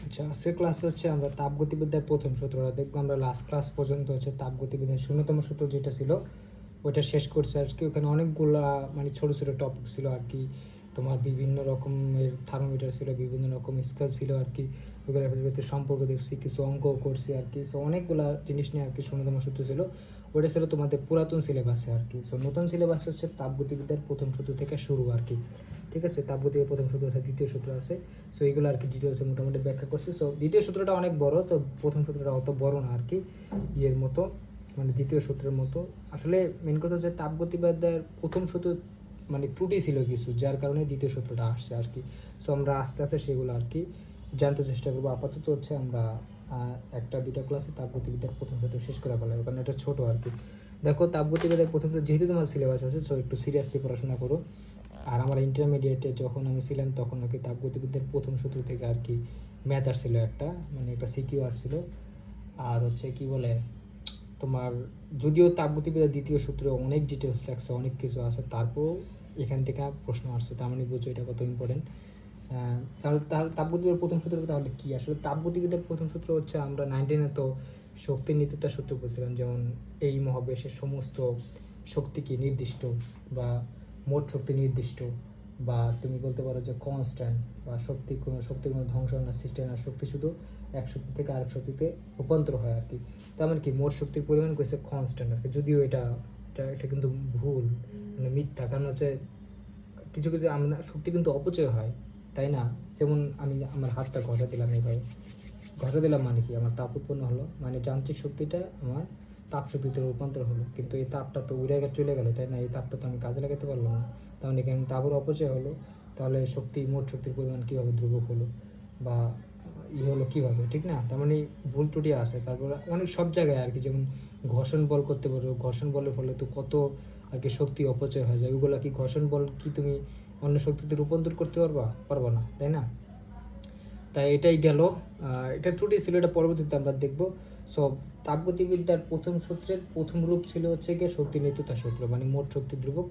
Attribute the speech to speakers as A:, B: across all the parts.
A: আচ্ছা, আজকের ক্লাসে হচ্ছে আমরা তাপগতিবিদ্যার প্রথম সূত্রটা দেখবো। আমরা লাস্ট ক্লাস পর্যন্ত হচ্ছে তাপগতিবিদ্যার শূন্যতম সূত্র যেটা ছিল ওইটা শেষ করছে আর কি। ওখানে অনেকগুলা মানে ছোটো ছোটো টপিক ছিল আর কি। তোমার বিভিন্ন রকমের থার্মোমিটার ছিল, বিভিন্ন রকম স্কেল ছিল আর কি। ওগুলোর ভিতরে সম্পর্ক দেখছি, কিছু অঙ্ক করছি আর কি। সো অনেকগুলা জিনিস নিয়ে আর কি শূন্যতম সূত্র ছিল। ওটা ছিল তোমাদের পুরাতন সিলেবাসে আর কি। সো নতুন সিলেবাস হচ্ছে তাপগতিবিদ্যার প্রথম সূত্র থেকে শুরু আর কি। ঠিক আছে, তাপগতির প্রথম সূত্র আছে, দ্বিতীয় সূত্র আছে। সো এইগুলো আর কি ডিটেলসে মোটামুটি ব্যাখ্যা করছে। সো দ্বিতীয় সূত্রটা অনেক বড়, তো প্রথম সূত্রটা অত বড় না আর কি। ইয়ের মতো মানে দ্বিতীয় সূত্রের মতো। আসলে মেন কথা হচ্ছে তাপগতিবিদ্যার প্রথম সূত্র মানে ত্রুটি ছিল কিছু, যার কারণে দ্বিতীয় সূত্রটা আসছে আর কি। সো আমরা আস্তে আস্তে সেগুলো আর কি জানতে চেষ্টা করবো। আপাতত হচ্ছে আমরা একটা দুটা ক্লাসে তাপগতিবিদ্যার প্রথম সূত্র শেষ করে ফেলাবো, কারণ এটা ছোটো আর কি। দেখো, তাপগতিবিদ্যার প্রথম সূত্র যেহেতু তোমার সিলেবাস আছে, সো একটু সিরিয়াসলি পড়াশোনা করো। আর আমার ইন্টারমিডিয়েটে যখন আমি ছিলাম তখন আর কি তাপগতিবিদ্যার প্রথম সূত্র থেকে আর কি ম্যাথ আসছিল একটা, মানে একটা সিকিউ আসছিল। আর হচ্ছে কি বলে তোমার, যদিও তাপগতিবিদ্যার দ্বিতীয় সূত্রে অনেক ডিটেলস লাগছে, অনেক কিছু আছে, তারপরও এখান থেকে প্রশ্ন আসছে, তার মানে বুঝছো এটা কত ইম্পর্টেন্ট। তাহলে তাপগতিবিদ্যার প্রথম সূত্র তাহলে কি? আসলে তাপগতিবিদ্যার প্রথম সূত্র হচ্ছে আমরা 19-এ তো শক্তির নীতিটা সূত্র বলছিলাম, যেমন এই মহাবিশ্বের সমস্ত শক্তি কি নির্দিষ্ট, বা মোট শক্তি নির্দিষ্ট, বা তুমি বলতে পারো যে কনস্ট্যান্ট, বা শক্তির কোনো ধ্বংস হয় না, সৃষ্টি হয় না, শক্তি শুধু এক শক্তি থেকে আরেক শক্তিতে রূপান্তর হয় আর কি। তার মানে কি মোট শক্তির পরিমাণ করেছে কনস্ট্যান্ট আর কি। যদিও এটা এটা এটা কিন্তু ভুল, মানে মিথ্যা। কারণ হচ্ছে কিছু কিছু আমরা শক্তি কিন্তু অপচয় হয়, তাই না? যেমন আমি আমার হাতটা ঘষা দিলাম, এইভাবে ঘষা দিলাম মানে কি আমার তাপ উৎপন্ন হলো, মানে যান্ত্রিক শক্তিটা আমার তাপ শক্তিতে রূপান্তর হলো, কিন্তু এই তাপটা তো উড়ে চলে গেলো, তাই না? এই তাপটা তো আমি কাজে লাগাতে পারলাম না। তার মানে কি তাপের অপচয় হলো। তাহলে মোট শক্তির পরিমাণ কীভাবে ধ্রুবক হলো, বা হলো কীভাবে, ঠিক না? তার মানে ভুল ত্রুটি আসে। তারপরে অনেক সব জায়গায় আর কি, যেমন ঘর্ষণ বল করতে পারো, ঘর্ষণ বলের ফলে তো কত আর কি শক্তি অপচয় হয়ে যায়। ওইগুলো কি ঘর্ষণ বল কি তুমি অন্য শক্তিতে রূপান্তর করতে পারবা না, তাই না? তাই এটাই গেল। এটা ত্রুটি ছিল, এটা পরবর্তীতে আমরা দেখব। সব তাপগতিবিদ্যার প্রথম সূত্রের প্রথম রূপ ছিল হচ্ছে গিয়ে শক্তি নিত্যতা সূত্র, মানে মোট শক্তি ধ্রুবক,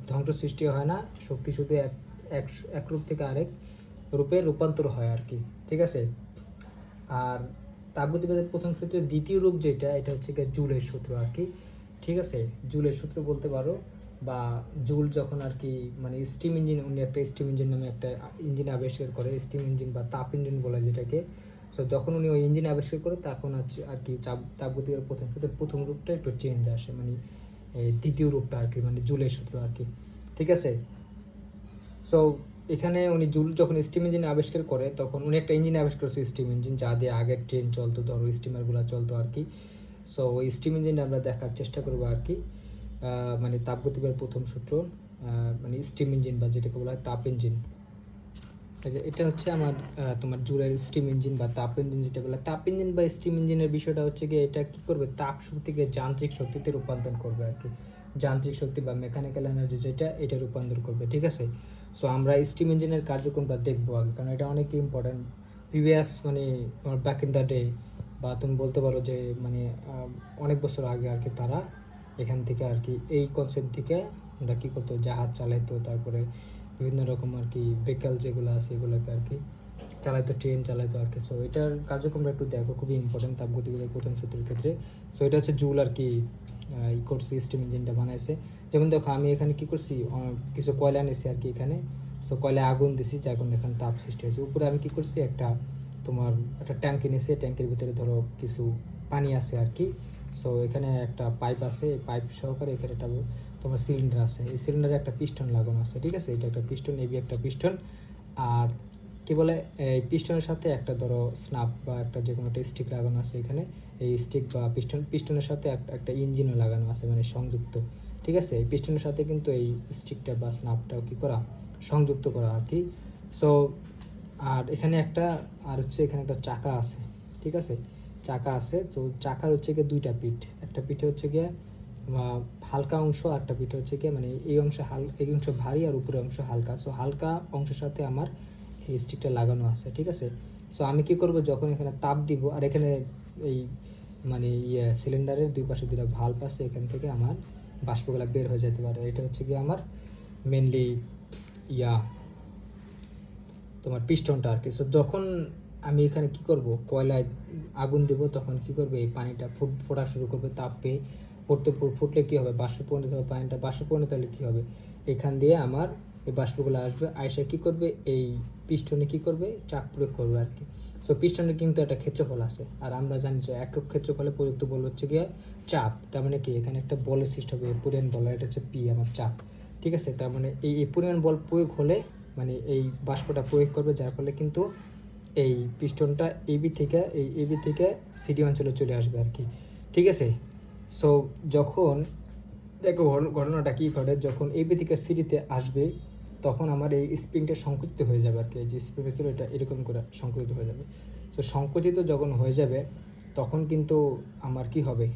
A: ধ্বংস সৃষ্টি হয় না, শক্তি শুধু এক এক এক রূপ থেকে আরেক রূপে রূপান্তর হয় আর কি। ঠিক আছে। আর তাপগতিবিদ্যার প্রথম সূত্রের দ্বিতীয় রূপ যেটা, এটা হচ্ছে গিয়ে জুলের সূত্র আর কি। ঠিক আছে, জুলের সূত্র বলতে পারো, বা জুল যখন আর কি মানে স্টিম ইঞ্জিন, উনি একটা স্টিম ইঞ্জিন নামে একটা ইঞ্জিন আবিষ্কার করে, স্টিম ইঞ্জিন বা তাপ ইঞ্জিন বলে যেটাকে। সো যখন উনি ওই ইঞ্জিন আবিষ্কার করে, তখন আছে আর কি তাপগতিবিদ্যার প্রথম সূত্রের প্রথম রূপটা একটু চেঞ্জ আসে, মানে এই দ্বিতীয় রূপটা আর কি, মানে জুলের সূত্র আর কি। ঠিক আছে। সো এখানে উনি জুল যখন স্টিম ইঞ্জিন আবিষ্কার করে, তখন উনি একটা ইঞ্জিন আবিষ্কার করছে, স্টিম ইঞ্জিন, যা দিয়ে আগের ট্রেন চলতো, ধরো স্টিমারগুলো চলতো আর কি। সো ওই স্টিম ইঞ্জিনটা আমরা দেখার চেষ্টা করবো আর কি। মানে তাপগতিবিদ্যার প্রথম সূত্র, মানে স্টিম ইঞ্জিন বা যেটাকে বলা হয় তাপ ইঞ্জিন। এটা হচ্ছে আমার তোমার জুলের স্টিম ইঞ্জিন বা তাপ ইঞ্জিন যেটা বলে। তাপ ইঞ্জিন বা স্টিম ইঞ্জিনের বিষয়টা হচ্ছে গিয়ে, এটা কি করবে, তাপ শক্তিকে যান্ত্রিক শক্তিতে রূপান্তর করবে আর কি। যান্ত্রিক শক্তি বা মেকানিক্যাল এনার্জি যেটা, এটা রূপান্তর করবে। ঠিক আছে। সো আমরা স্টিম ইঞ্জিনের কার্যক্রমটা দেখবো আগে, কারণ এটা অনেক ইম্পর্ট্যান্ট। প্রিভিয়াস মানে তোমার ব্যাক ইন দ্য ডে, বা তুমি বলতে পারো যে মানে অনেক বছর আগে আর কি, তারা এখান থেকে আর কি এই কনসেপ্ট থেকে ওরা কী করতো, জাহাজ চালাইতো, তারপরে বিভিন্ন রকম আর কি ভেহিক্যাল যেগুলো আছে এগুলোকে আর কি চালাইতো, ট্রেন চালাইতো আর কি। সো এটার কার্যক্রমটা একটু দেখো, খুবই ইম্পর্টেন্ট তাপগতিবিদ্যার প্রথম সূত্রের ক্ষেত্রে। সো এটা হচ্ছে জুল আর কি ই করছে, স্টিম ইঞ্জিনটা বানাইছে। যেমন দেখো, আমি এখানে কি করছি, কিছু কয়লা নিয়েছি আর কি এখানে। সো কয়লায় আগুন দিছি, যার কারণে এখানে তাপ সৃষ্টি হয়েছে। উপরে আমি কি করছি, তোমার একটা ট্যাঙ্ক নিয়েছি, ট্যাঙ্কের ভিতরে ধরো কিছু পানি আছে আর কি। সো এখানে একটা পাইপ আছে, এই পাইপ সহকারে এখানে একটা তোমার সিলিন্ডার আছে, এই সিলিন্ডারে একটা পিস্টন লাগানো আছে। ঠিক আছে, এটা একটা পিস্টন, এবি একটা পিস্টন। আর কি বলে, এই পিস্টনের সাথে একটা ধরো স্নাপ বা একটা যে কোনো একটা স্টিক লাগানো আছে এখানে। এই স্টিক বা পিস্টনের সাথে একটা ইঞ্জিনও লাগানো আছে, মানে সংযুক্ত। ঠিক আছে, এই পিস্টনের সাথে কিন্তু এই স্টিকটা বা স্নাপটাও কী করা, সংযুক্ত করা আর কি। সো আর এখানে আর হচ্ছে এখানে একটা চাকা আছে। ঠিক আছে, চাকা আছে। তো চাকার হচ্ছে গিয়ে দুইটা পিঠ, একটা পিঠে হচ্ছে গিয়ে হালকা অংশ, আর একটা পিঠে হচ্ছে গিয়ে মানে এই অংশ ভারী আর উপরের অংশ হালকা। সো হালকা অংশের সাথে আমার এই স্টিকটা লাগানো আছে। ঠিক আছে। সো আমি কি করব, যখন এখানে তাপ দিব, আর এখানে এই মানে সিলিন্ডারের দুই পাশে দুটো ভাল্ব আছে, এখান থেকে আমার বাষ্পগুলা বের হয়ে যেতে পারে। এটা হচ্ছে গিয়ে আমার মেনলি তোমার পিস্টনটা আর কি। সো যখন আমি এখানে কি করব, কয়লায় আগুন দেব, তখন কি করবে এই পানিটা ফোটা শুরু করবে, তাপ পেয়ে ফুটলে কী হবে, বাষ্পে পরিণত হবে, পানিটা বাষ্পে পরিণত হলে কী হবে, এখান দিয়ে আমার এই বাষ্পগুলো আসবে, আয়সা কী করবে, এই পিস্টনে কী করবে, চাপ প্রয়োগ করবে আর কি। সো পিস্টনের কিন্তু একটা ক্ষেত্রফল আছে, আর আমরা জানি যে একক ক্ষেত্রফলে প্রযুক্ত বল হচ্ছে গিয়ে চাপ। তার মানে কি, এখানে একটা বলের সৃষ্টি হবে, পরিমাণ বল, এটা হচ্ছে পি আমার চাপ, ঠিক আছে। তার মানে এই পরিমাণ বল প্রয়োগ হলে মানে এই বাষ্পটা প্রয়োগ করবে, যার ফলে কিন্তু এই পিস্টনটা এবি থেকে সিডি অঞ্চলে চলে আসবে আর কি, ঠিক আছে। সো যখন দেখো ঘটনাটা কী ঘটে, যখন এবি থেকে সিডিতে আসবে তখন আমার এই স্প্রিংটা সংকুচিত হয়ে যাবে আর কি, এই যে স্প্রিং ছিল এটা এরকম করে সংকুচিত হয়ে যাবে। তো সংকুচিত যখন হয়ে যাবে তখন কিন্তু আমার কি হবে,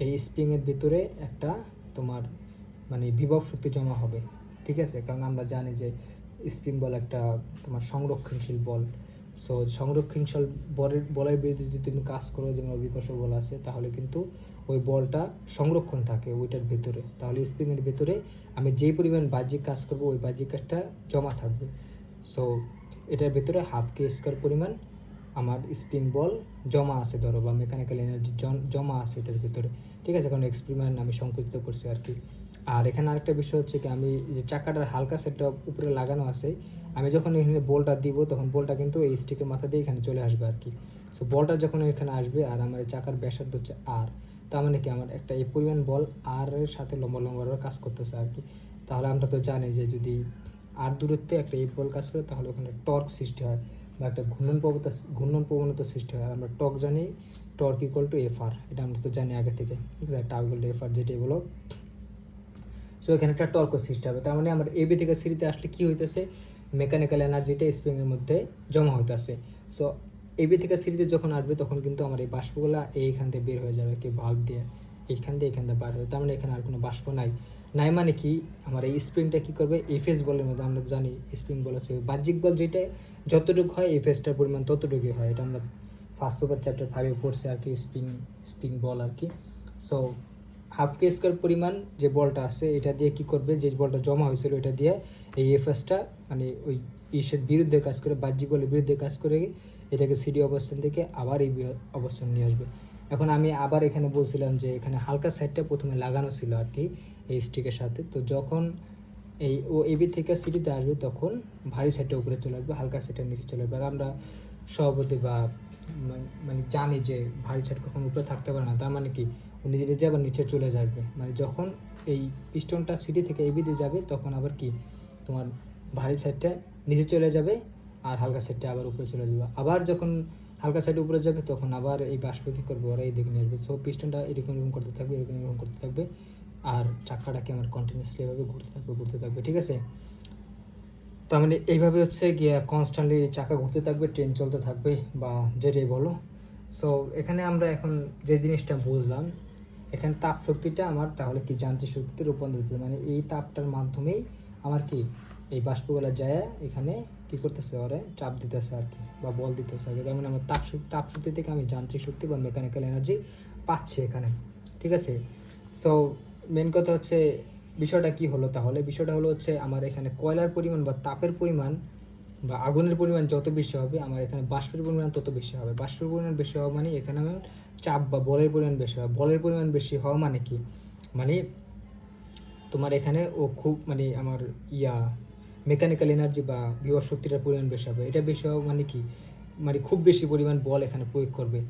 A: এই স্প্রিংয়ের ভিতরে একটা তোমার মানে বিভব শক্তি জমা হবে, ঠিক আছে। কারণ আমরা জানি যে স্প্রিং বল একটা তোমার সংরক্ষণশীল বল। সো সংরক্ষণশীল বলের বিরুদ্ধে যদি তুমি কাজ করো, যেমন অভিকর্ষ বল আছে, তাহলে কিন্তু ওই বলটা সংরক্ষণ থাকে ওইটার ভিতরে, তাহলে স্প্রিংয়ের ভিতরে আমি যেই পরিমাণ বাহ্যিক কাজ করব ওই বাহ্যিক কাজটা জমা থাকবে। সো এটার ভিতরে হাফ কে স্কোয়ার পরিমাণ আমার স্প্রিং বল জমা আছে ধরো, বা মেকানিক্যাল এনার্জি জমা আছে এটার ভিতরে, ঠিক আছে, কারণ এক্সপেরিমেন্ট আমি সংকুচিত করছি আর কি। আর এখানে আরেকটা বিষয় হচ্ছে কি, আমি যে চাকাটার হালকা সেটটা উপরে লাগানো আছে, আমি যখন এখানে বলটা দিব তখন বলটা কিন্তু এই স্টিকের মাথা দিয়ে এখানে চলে আসবে আর কি। সো বলটা যখন এখানে আসবে আর আমার এই চাকার ব্যাসার্ধ হচ্ছে আর, তার মানে কি আমার একটা এই পরিমাণ বল আর এর সাথে লম্বা লম্বা কাজ করতেছে আর কি। তাহলে আমরা তো জানি যে যদি আর দূরত্বে একটা এই বল কাজ করে তাহলে ওখানে টর্ক সৃষ্টি হয়, বা একটা ঘূর্ণন প্রবণতা সৃষ্টি হয়। আমরা টর্ক জানি, torque equal to F R, এটা আমরা তো জানি আগে থেকে, tau equal to F R, যেটাই বলো। সো এখানে একটা টর্ক সৃষ্টি হবে, তার মানে আমার এবি থেকে সিডিতে আসলে কী হইতেছে, মেকানিক্যাল এনার্জিটা স্প্রিংয়ের মধ্যে জমা হইতেছে। সো এবি থেকে সিডিতে যখন আসবে তখন কিন্তু আমার এই বাষ্পগুলো এইখান থেকে বের হয়ে যাবে কি, ভাল্ব দিয়ে এইখান দিয়ে বার হবে, তার মানে এখানে আর কোনো বাষ্প নাই। মানে কি, আমার এই স্প্রিংটা কী করবে, এফএস বলের মধ্যে, আমরা জানি স্প্রিং বল হচ্ছে বাহ্যিক বল, যেটা যতটুকু হয় এফএসটার পরিমাণ ততটুকুই হয়, এটা আমরা ফার্স্ট পেপার চ্যাপ্টার 5-এ পড়ছি আর কি, স্প্রিং বল আর কি। সো হাফ কে স্কোয়ার পরিমাণ যে বলটা আছে এটা দিয়ে কি করবে, যে বলটা জমা হয়েছিল এটা দিয়ে এই এফএসটা মানে ওই ইসের বিরুদ্ধে কাজ করে, বাহ্যিক বলের বিরুদ্ধে কাজ করে এটাকে সিডি অবস্থান থেকে আবার এই অবস্থান নিয়ে আসবে। এখন আমি আবার এখানে বলছিলাম যে এখানে হালকা সাইডটা প্রথমে লাগানো ছিল আর কি এই স্টিকের সাথে, তো যখন এই ও এবি থেকে সিডিতে আসবে তখন ভারী সাইডটা উপরে চলে আসবে, হালকা সাইডটা নিচে চলে আসবে। আর আমরা সভাপতি বা মানে জানি যে ভারী সাইড কখনো উপরে থাকতে পারে না, তার মানে কি ও নিজে নিজে আবার নিচে চলে যাবে, মানে যখন এই পিস্টনটা সিডি থেকে এবিতে যাবে তখন আবার কি তোমার ভারী সাইডটা নিচে চলে যাবে আর হালকা সাইডটা আবার উপরে চলে যাবে। আবার যখন হালকা সাইড উপরে যাবে তখন আবার এই বাষ্প কী করবে, ওরা এই দিকে নিয়ে আসবে। সো পিস্টনটা এরকম করতে থাকবে, এরকম করতে থাকবে, আর চাকাটাকে আমার কন্টিনিউসলি এভাবে ঘুরতে থাকবে, ঠিক আছে। তার মানে এইভাবে হচ্ছে গিয়ে কনস্ট্যান্টলি চাকা ঘুরতে থাকবে, ট্রেন চলতে থাকবে, বা যেটাই বলো। সো এখানে আমরা এখন যে জিনিসটা বুঝলাম, এখানে তাপ শক্তিটা আমার তাহলে কি যান্ত্রিক শক্তিতে রূপান্তরিত, মানে এই তাপটার মাধ্যমেই আমার কি এই বাষ্পগুলো যায় এখানে কী করতেছে, ওরা চাপ দিতেছে আর কি, বা বল দিতেছে আর কি। তার মানে আমার তাপ শক্তি থেকে আমি যান্ত্রিক শক্তি বা মেকানিক্যাল এনার্জি পাচ্ছি এখানে, ঠিক আছে। সো মেন কথা হচ্ছে বিষয়টা কি হলো, তাহলে বিষয়টা হলো হচ্ছে আমার এখানে কয়লার পরিমাণ বা তাপের পরিমাণ বা আগুনের পরিমাণ যত বেশি হবে আমার এখানে বাষ্পের পরিমাণ তত বেশি হবে। বাষ্পের পরিমাণ বেশি হওয়া মানে এখানে আমার চাপ বা বলের পরিমাণ বেশি হবে। বলের পরিমাণ বেশি হওয়া মানে কি, মানে তোমার এখানে ও খুব মানে আমার মেকানিক্যাল এনার্জি বা বিভব শক্তিটার পরিমাণ বেশি হবে। এটা বেশি হওয়া মানে কি, মানে খুব বেশি পরিমাণ বল এখানে প্রয়োগ করবে।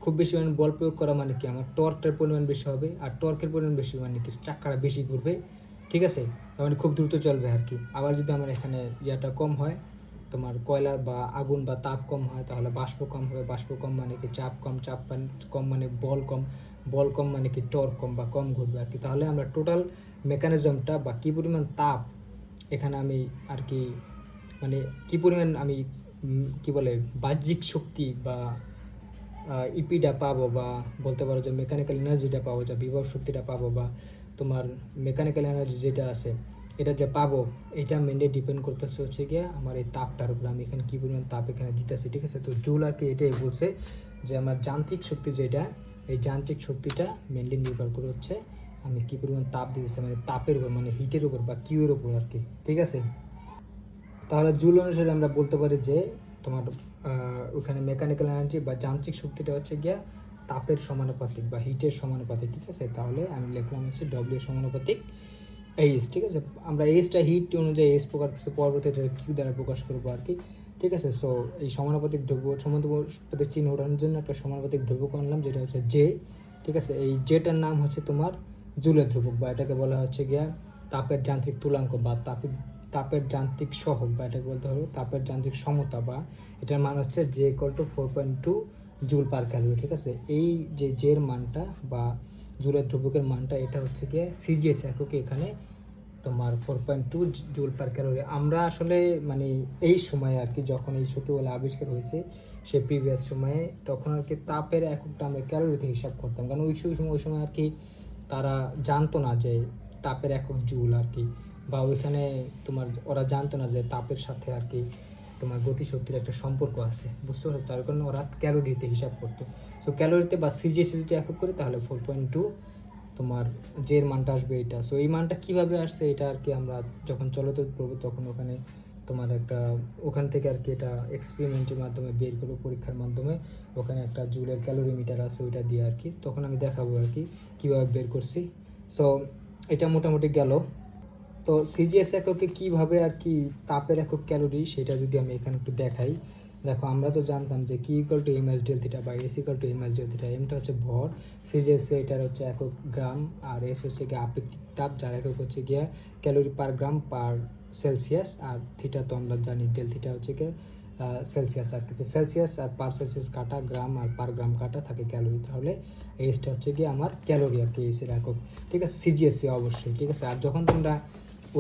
A: খুব বেশি পরিমাণ বল প্রয়োগ করা মানে কি, আমার টর্কটার পরিমাণ বেশি হবে, আর টর্কের পরিমাণ বেশি মানে কি চাকাটা বেশি ঘুরবে, ঠিক আছে, মানে খুব দ্রুত চলবে আর কি। আবার যদি আমার এখানে কম হয়, তোমার কয়লা বা আগুন বা তাপ কম হয়, তাহলে বাষ্প কম হবে, বাষ্প কম মানে কি চাপ কম, চাপ কম মানে বল কম, বল কম মানে কি টর্ক কম বা কম ঘুরবে আর কি। তাহলে আমরা টোটাল মেকানিজমটা বা কী পরিমাণ তাপ এখানে আমি আর কি মানে কী পরিমাণ আমি কী বলে বাহ্যিক শক্তি বা ইপিটা পাবো, বা বলতে পারো যে মেকানিক্যাল এনার্জিটা পাবো, যা বিভব শক্তিটা পাবো, বা তোমার মেকানিক্যাল এনার্জি যেটা আছে এটা যে পাবো, এটা মেনলি ডিপেন্ড করতেছে হচ্ছে গিয়ে আমার এই তাপটার উপর, আমি এখানে কী পরিমাণ তাপ এখানে দিতেছি, ঠিক আছে। তো জুল আর কি এটাই বলছে যে আমার যান্ত্রিক শক্তি যেটা, এই যান্ত্রিক শক্তিটা মেনলি নির্ভর করে হচ্ছে আমি কী পরিমাণ তাপ দিতেছি, মানে তাপের উপর, মানে হিটের উপর বা কিউর উপর আর কি, ঠিক আছে। তাহলে জুল অনুসারে আমরা বলতে পারি যে তোমার ওখানে মেকানিক্যাল এনার্জি বা যান্ত্রিক শক্তিটা হচ্ছে গিয়া তাপের সমানুপাতিক বা হিটের সমানুপাতিক, ঠিক আছে। তাহলে আমি লিখলাম হচ্ছে ডব্লিউ সমানুপাতিক এইচ, ঠিক আছে। আমরা এইচটা হিট অনুযায়ী এইচ প্রকাশ করতে পরবর্তীতে কিউ দ্বারা প্রকাশ করবো আর কি, ঠিক আছে। সো এই সমানুপাতিক দ্রব্য সমানুপাতিক চিহ্ন ওঠানোর জন্য একটা সমানুপাতিক ধ্রুবক আনলাম যেটা হচ্ছে জে, ঠিক আছে। এই জেটার নাম হচ্ছে তোমার জুলের ধ্রুবক, বা এটাকে বলা হচ্ছে গিয়া তাপের যান্ত্রিক তুলাঙ্ক বা তাপের যান্ত্রিক সহগ, বা এটাকে বলতে হবে তাপের যান্ত্রিক সমতা, বা এটার মান হচ্ছে J equal to 4.2 joule per calorie, ঠিক আছে। এই যে জের মানটা বা জুলের ধ্রুবকের মানটা এটা হচ্ছে গিয়ে সিজিএস এককে এখানে তোমার 4.2 জুল পার ক্যালোরি। আমরা আসলে মানে এই সময়ে আর কি, যখন এই ছোটোবেলা আবিষ্কার হয়েছে সে প্রিভিয়াস সময়ে, তখন আর কি তাপের এককটা আমরা ক্যালোরিতে হিসাব করতাম, কারণ ওই সময় আর কি তারা জানতো না যে তাপের একক জুল আর কি, বা ওইখানে তোমার ওরা জানতো না যে তাপের সাথে আর কি তোমার গতিশক্তির একটা সম্পর্ক আছে, বুঝতে পারছো। তার কারণে ওরা ক্যালোরিতে হিসাব করতো। সো ক্যালোরিতে বা সিজিএস যদি একক করে তাহলে 4.2 তোমার জের মানটা আসবে এটা। সো এই মানটা কিভাবে আসছে এটা আর কি আমরা যখন চলতে করবো তখন ওখানে তোমার একটা ওখান থেকে আর কি এটা এক্সপেরিমেন্টের মাধ্যমে বের করবো, পরীক্ষার মাধ্যমে। ওখানে একটা জুলের ক্যালোরিমিটার আছে, ওইটা দিয়ে আর কি তখন আমি দেখাবো আর কি কীভাবে বের করছি। সো এটা মোটামুটি গেল। তো সিজিএস এককে কীভাবে আর কি তাপের একক ক্যালোরি সেটা যদি আমি এখানে একটু দেখাই। দেখো আমরা তো জানতাম যে কি equal to M S del theta বা এস equal to M S del theta. এমটা হচ্ছে ভর, সিজিএস এটার হচ্ছে একক গ্রাম, আর এস হচ্ছে গিয়ে আপেক্ষিক তাপ যার একক হচ্ছে গিয়ে ক্যালোরি পার গ্রাম পার সেলসিয়াস, আর থিটা তো আমরা জানি ডেল থিটা হচ্ছে গিয়ে সেলসিয়াস আর কি। তো সেলসিয়াস আর পার সেলসিয়াস কাটা গ্রাম আর পার গ্রাম কাটা থাকে ক্যালোরি, তাহলে এসটা হচ্ছে গিয়ে আমার ক্যালোরি আর কি, এসের একক, ঠিক আছে। সিজিএসসি অবশ্যই, ঠিক আছে। আর যখন তোমরা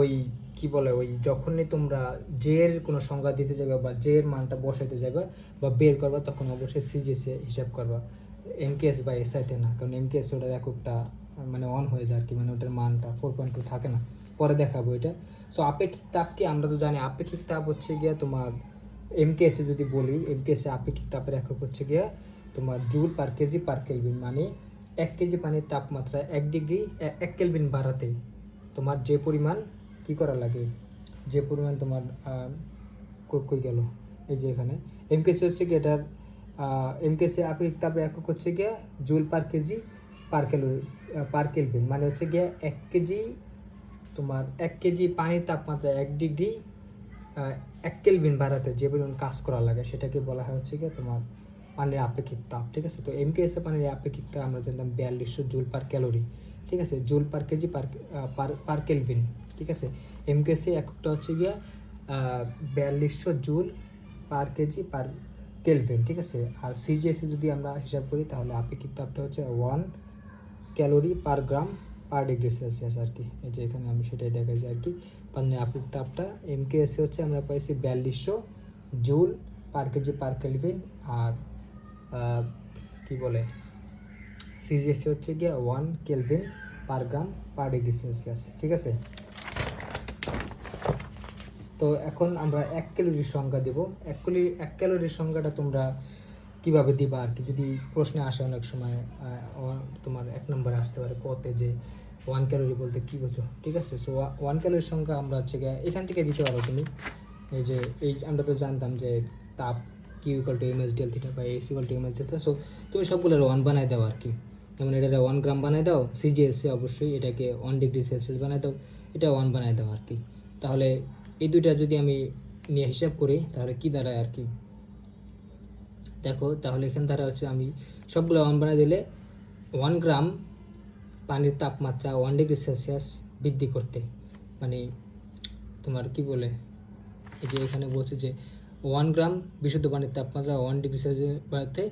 A: ওই কি বলে ওই যখনই তোমরা জের কোনো সংজ্ঞা দিতে যাবে বা জের মানটা বসাইতে যাবে বা বের করবা, তখন অবশ্যই সিজিএসে হিসাব করবা, এমকেএস বা এসআইতে না, কারণ এমকেএস ওটার এককটা মানে অন হয়ে যায় আর কি, মানে ওটার মানটা 4.2 থাকে না। পরে দেখাবো এটা। সো আপেক্ষিক তাপকে আমরা তো জানি আপেক্ষিক তাপ হচ্ছে গিয়া তোমার এমকেএসে যদি বলি, এমকেএসে আপেক্ষিক তাপের একক হচ্ছে গিয়া তোমার joule per kg per kelvin, মানে 1 কেজি পানির তাপমাত্রা 1 ডিগ্রি 1 কেলভিন বাড়াতে তোমার যে পরিমাণ কি করা লাগে, যে পরিমাণ তোমার কই গেল, এই যে এখানে এমকেসি হচ্ছে কি এটার এমকেসি আপেক্ষিক তাপের একক হচ্ছে গিয়ে joule per kg per calorie per kelvin, মানে হচ্ছে গিয়ে 1 কেজি তোমার 1 কেজি পানির তাপমাত্রা 1 ডিগ্রি 1 কেলভিন বাড়াতে যে পরিমাণ কাজ করা লাগে সেটাকে বলা হয় হচ্ছে গিয়ে তোমার পানির আপেক্ষিক তাপ, ঠিক আছে। তো এমকেএসে পানির আপেক্ষিক তাপ আমরা জানতাম 4200 জুল পার ক্যালোরি, ঠিক আছে, joule per kg per kelvin, ঠিক আছে। এমকেএসে এককটা হচ্ছে গিয়া 4200 joule per kg per kelvin, ঠিক আছে। আর সিজিএসে যদি আমরা হিসাব করি তাহলে আপেক্ষিক তাপটা হচ্ছে 1 calorie per gram per degree Celsius আর কি। এই যে এখানে আমি সেটাই দেখাইছি আর কি। পানির আপেক্ষিক তাপটা এমকেএসে হচ্ছে আমরা পাইছি 4200 joule per kg per kelvin, আর কি বলে সিজিএসটি হচ্ছে গিয়ে 1 kelvin per gram per degree Celsius, ঠিক আছে। তো এখন আমরা 1 ক্যালোরির সংজ্ঞা দেব। 1 ক্যালোরির সংজ্ঞাটা তোমরা কিভাবে দিবা আর কি, যদি প্রশ্নে আসে অনেক সময় তোমার 1 নম্বরে আসতে পারে কতে যে 1 ক্যালোরি বলতে কী বোঝো, ঠিক আছে। সো 1 ক্যালোরির সংখ্যা আমরা হচ্ছে গিয়ে এখান থেকে দিতে পারো তুমি। এই যে আমরা তো জানতাম যে তাপ Q equal to M S del theta বা এস equal to M S del theta. So তুমি সবগুলো 1 বানাই দাও আর কি, যেমন এটা 1 গ্রাম বানাই দাও, সিজিএসে অবশ্যই এটাকে 1 ডিগ্রি সেলসিয়াস বানাই দাও, এটা 1 বানাই দাও আর কি। তাহলে এই দুইটা যদি আমি নিয়ে হিসাব করি তাহলে কি দাঁড়ায় আর কি, দেখো তাহলে এখান দ্বারা হচ্ছে আমি সবগুলো 1 বানাই দিলে 1 গ্রাম পানির তাপমাত্রা 1 ডিগ্রি সেলসিয়াস বৃদ্ধি করতে, মানে তোমার কি বলে এই যে এখানে বলছে যে 1 গ্রাম বিশুদ্ধ পানির তাপমাত্রা 1 ডিগ্রি সেলসিয়াস বাড়াতে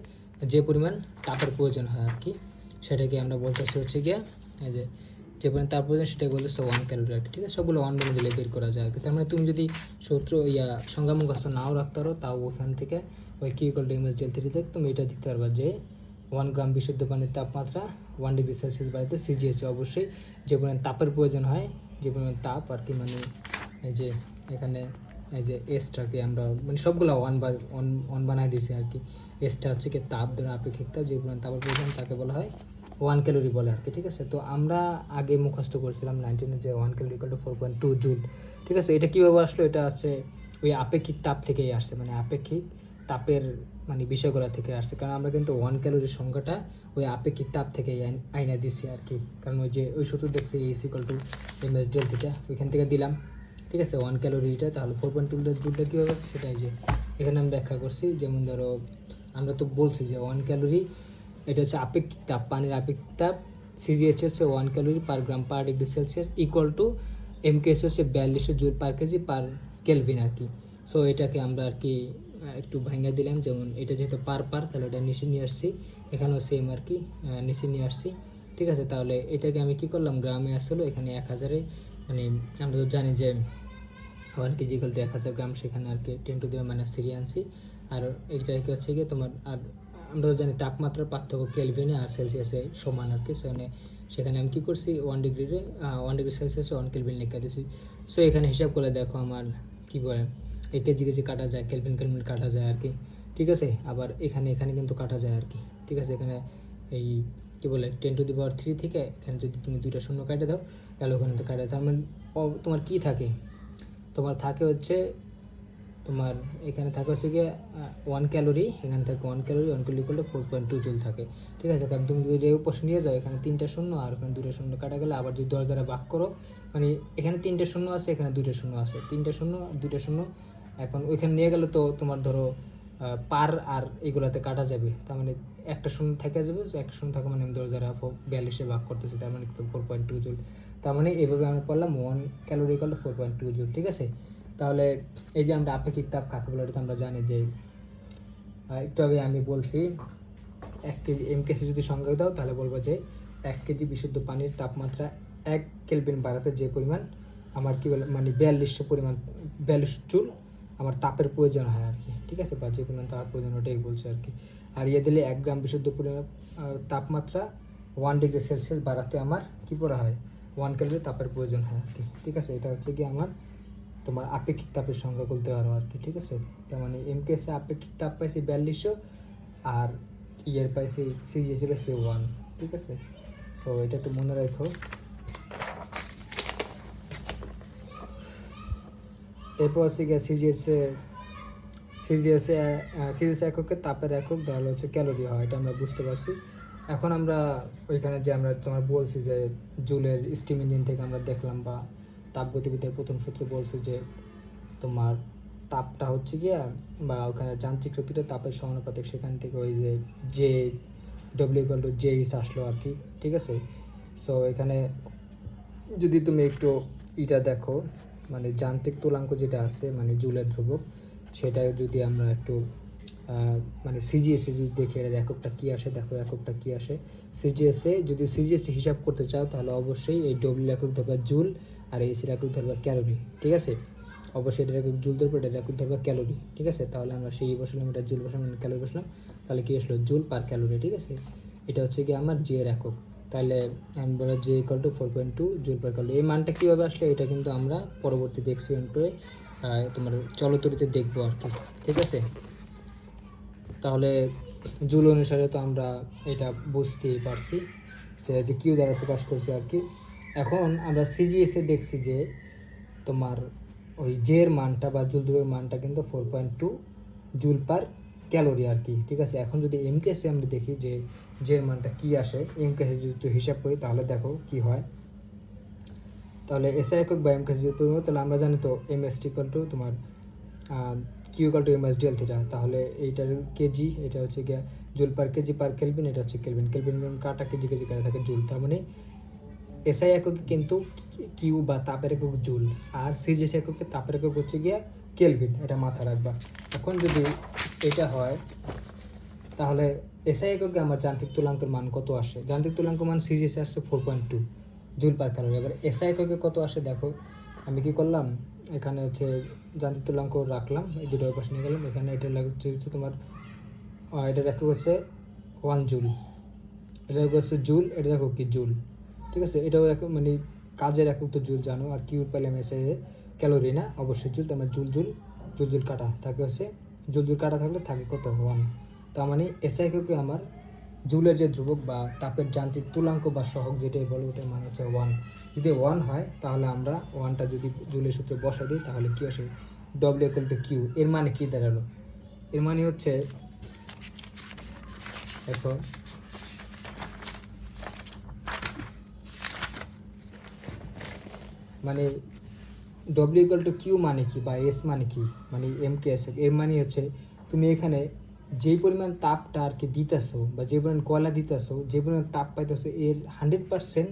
A: যে পরিমাণ তাপের প্রয়োজন হয় আর কি, সেটাকে আমরা বলতেছি হচ্ছে গিয়ে এই যে পরিমাণ তাপ প্রয়োজন সেটাকে বলতেছে 1 ক্যালোরি আর কি, ঠিক আছে। সবগুলো 1 বানিয়ে দিলে বের করা যায় আর কি। তার মানে তুমি যদি সূত্র সংজ্ঞা মুখস্থ নাও রাখতে পারো, তাও ওখান থেকে ওই Q equal to M S del theta থেকে তুমি এটা দিতে পারবা যে 1 গ্রাম বিশুদ্ধ পানির তাপমাত্রা 1 ডিগ্রি সেলসিয়াস বাড়াতে সিজিএসে অবশ্যই যে পরিমাণ তাপের প্রয়োজন হয়, যে পরিমাণ তাপ আর কি, মানে এই যে এখানে এই যে এসটাকে আমরা মানে সবগুলো 1 বানাই দিয়েছি আর কি। এসটা হচ্ছে কি তাপ দ্বারা আপেক্ষিক তাপ, যে পরিমাণ তাপের প্রয়োজন তাকে বলা হয় 1 ক্যালোরি বলে আর কি, ঠিক আছে। তো আমরা আগে মুখস্থ করেছিলাম 19 যে 1 ক্যালোরি ইকুয়াল টু 4.2 জুল, ঠিক আছে। এটা কীভাবে আসলো, এটা আছে ওই আপেক্ষিক তাপ থেকেই আসছে, মানে আপেক্ষিক তাপের মানে বিষয়গুলো থেকে আসছে, কারণ আমরা কিন্তু 1 ক্যালোরির সংখ্যাটা ওই আপেক্ষিক তাপ থেকে আইনা দিছি আর কি, কারণ ওই যে ওই সূত্র দেখছি E=msdl থেকে ওইখান থেকে দিলাম। ঠিক আছে, 1 ক্যালোরিটা তাহলে 4.2 জুলটা কীভাবে সেটাই যে এখানে আমি ব্যাখ্যা করছি। যেমন ধরো আমরা তো বলছি যে 1 ক্যালোরি এটা হচ্ছে আপেক্ষিক তাপ, পানির আপেক্ষিক তাপ। সিজিএইচ হচ্ছে 1 calorie per gram per degree Celsius equal to MKS হচ্ছে 4200 joule per kg per kelvin আর কি। সো এটাকে আমরা আর কি একটু ভাঙা দিলাম, যেমন এটা যেহেতু পার তাহলে এটা নিচে নিয়ে আসছি, এখানেও সেম আর কি নিচে নিয়ে আসছি। ঠিক আছে, তাহলে এটাকে আমি কি করলাম, গ্রামে আসলো এখানে 1000-এ, মানে আমরা তো জানি যে 1 কেজি ইকুয়াল টু 1000 গ্রাম, সেখানে আর কি 10⁻³ আনছি। আর এইটা কি হচ্ছে গিয়ে তোমার, আর আমরা তো জানি তাপমাত্রার পার্থক্য কেলভিনে আর সেলসিয়াসে সমান আর কি। সেখানে আমি কী করছি 1 ডিগ্রি সেলসিয়াসে 1 কেলভিন লিখে দিয়েছি। সো এখানে হিসাব করে দেখো আমার কী বলে এই কেজি কাটা যায়, কেলভিন কাটা যায় আর কি। ঠিক আছে, আবার এখানে কিন্তু কাটা যায় আর কি। ঠিক আছে, এখানে এই কী বলে 10⁻³ থেকে এখানে যদি তুমি 2টা শূন্য কাটে দাও তাহলে ওখানে তো কাটা, তার মানে তোমার কী থাকে, তোমার থাকে হচ্ছে তোমার এখানে থাকে হচ্ছে গিয়ে 1 ক্যালোরি, এখানে থাকে 1 ক্যালোরি করলে 4.2 জুল থাকে। ঠিক আছে, কারণ তুমি যদি এই পাশে নিয়ে যাও এখানে 3টা শূন্য আর ওখানে 2টা শূন্য কাটা গেলে, আবার যদি 10 দ্বারা ভাগ করো, মানে এখানে 3টে শূন্য আছে, এখানে 2টা শূন্য আছে, 3টা শূন্য আর 2টা শূন্য, এখন ওইখানে নিয়ে গেলে তো তোমার ধরো পার আর এগুলাতে কাটা যাবে, তার মানে একটা শূন্য থেকে যাবে, একটা শূন্য থাকে মানে আমি 10 দ্বারা 42-এ ভাগ করতেছি, তার মানে 4.2 জুল। তার মানে এইভাবে আমরা পড়লাম 1 ক্যালোরি ইকুয়াল টু 4.2 জুল। ঠিক আছে, তাহলে এই যে আমরা আপেক্ষিক তাপ কাকে বলে এটা আমরা জানি যে একটু আগে আমি বলছি 1 কেজি এমকেসি যদি সংজ্ঞা দাও তাহলে বলবো যে 1 কেজি বিশুদ্ধ পানির তাপমাত্রা 1 কেলভিন বাড়াতে যে পরিমাণ আমার কী বলে মানে 42 জুল আমার তাপের প্রয়োজন হয় আর কি। ঠিক আছে, বা যে পরিমাণ তাপের প্রয়োজন ওটাই বলছে আর কি। আর দিলে 1 গ্রাম বিশুদ্ধ পরিমাণ তাপমাত্রা 1 ডিগ্রি সেলসিয়াস বাড়াতে আমার কী করা হয় 1 ক্যালোরি তাপের প্রয়োজন হয় আর কি। ঠিক আছে, এটা হচ্ছে কি আমার তোমার আপেক্ষিক তাপের সংখ্যা বলতে পারো আর কি। ঠিক আছে, তার মানে এমকেএসে আপেক্ষিক তাপ পাইছি 4200 আর ইয়ের পাইছি সিজিএস ছিল C1। ঠিক আছে, সো এটা একটু মনে রাখো। এরপর হচ্ছে গিয়ে সিজিএস এককে তাপের একক তাহলে হচ্ছে ক্যালোরি হয়, এটা আমরা বুঝতে পারছি। এখন আমরা ওইখানে যে আমরা তোমার বলছি যে জুলের স্টিম ইঞ্জিন থেকে আমরা দেখলাম বা তাপগতিবিদ্যার প্রথম সূত্র বলছে যে তোমার তাপটা হচ্ছে গিয়া বা ওখানে যান্ত্রিক শক্তিটা তাপের সমানুপাতিক, সেখান থেকে ওই যে W=J আসলো আর কি। ঠিক আছে, সো এখানে যদি তুমি একটু এটা দেখো মানে যান্ত্রিক তুলাঙ্ক যেটা আছে মানে জুলের ধ্রুবক, সেটা যদি আমরা একটু মানে সিজিএসে যদি দেখি এর এককটা কী আসে, দেখো এককটা কী আসে সিজিএসে। যদি সিজিএসে হিসাব করতে চাও তাহলে অবশ্যই এই ডব্লিউ একক ধরবা জুল আর এসির একক ধরবা ক্যালোরি। ঠিক আছে, অবশ্যই এটার একক জুল ধরবো, এটার একক ধরবা ক্যালোরি। ঠিক আছে, তাহলে আমরা সেই বসলাম, এটা জুল বসলাম, ক্যালোরি বসলাম, তাহলে কী আসলো জুল পার ক্যালোরি। ঠিক আছে, এটা হচ্ছে কি আমার জি এর একক, তাহলে আমি বলা J=4.2 জুল পার ক্যালোরি। এই মানটা কীভাবে আসলে এটা কিন্তু আমরা পরবর্তীতে এক্সপেরিমেন্ট করে তোমার চলতরিতে দেখবো আর কি। ঠিক আছে, তাহলে জুল অনুসারে তো আমরা এটা বুঝতেই পারছি যে কিউ দ্বারা প্রকাশ করছি আর কি। এখন আমরা সিজিএসে দেখছি যে তোমার ওই জের মানটা বা জুল ধ্রুবের মানটা কিন্তু 4.2 জুল পার ক্যালোরি আর কি। ঠিক আছে, এখন যদি এমকেএসে আমরা দেখি যে জের মানটা কী আসে, এমকেএসে যদি একটু হিসাব করি তাহলে দেখো কি হয়। তাহলে এসআই একক বা এমকেএস যদি পরিমাণ, তাহলে আমরা জানি তো এমএস=টু তোমার Q=msdl থিটা, তাহলে এইটার কেজি, এটা হচ্ছে গিয়ে joule per kg per kelvin, এটা হচ্ছে কেলভিন কাটা কেজি কাটা থাকে জুল, তার মানে এসআই এককে কিন্তু কিউ বা তাপের একক জুল, আর সিজিএস এককে তাপের একক হচ্ছে গিয়ে কেলভিন, এটা মাথা রাখবা। এখন যদি এটা হয় তাহলে এসআই এককে আমার যান্ত্রিক তুলাঙ্কের মান কত আসে, যান্ত্রিক তুলাঙ্ক মান সিজিএস আসছে 4.2 জুল পার ক্যালোরি। এবার এসআই এককে কত আসে দেখো, আমি কি করলাম এখানে হচ্ছে যান্ত্রিক তুলাঙ্ক রাখলাম, এই দুটো পাশে নিয়ে গেলাম, এখানে এটা হচ্ছে তোমার এটার একক হচ্ছে 1 জুল, এটা হচ্ছে জুল, এটা দেখো কি জুল। ঠিক আছে, এটাও মানে কাজের একক তো জুল জানো, আর কিউ পেলাম এসে ক্যালোরি না, অবশ্যই জুল, তার মানে জুল কাটা থাকে হচ্ছে জুল কাটা থাকলে থাকে কত 1, তার মানে এসআই এককে আমার জুলের যে ধ্রুবক বা তাপের যান্ত্রিক তুলাঙ্ক বা সহগ যেটাই বলো ওটার মান হচ্ছে 1। যদি 1 হয় তাহলে আমরা 1টা যদি জুলের সূত্রে বসাই দিই তাহলে কী আসে W=Q। এর মানে কী দাঁড়ালো, এর মানে হচ্ছে দেখো মানে ডব্লিউ ইকুয়াল টু কিউ মানে কি বা এস মানে কি, মানে এম কে এস, এর মানে হচ্ছে তুমি এখানে যেই পরিমাণ তাপটা আর কি দিতেছো বা যে পরিমাণ কয়লা দিতেছো, যে পরিমাণ তাপ পাইতেছো, এর 100%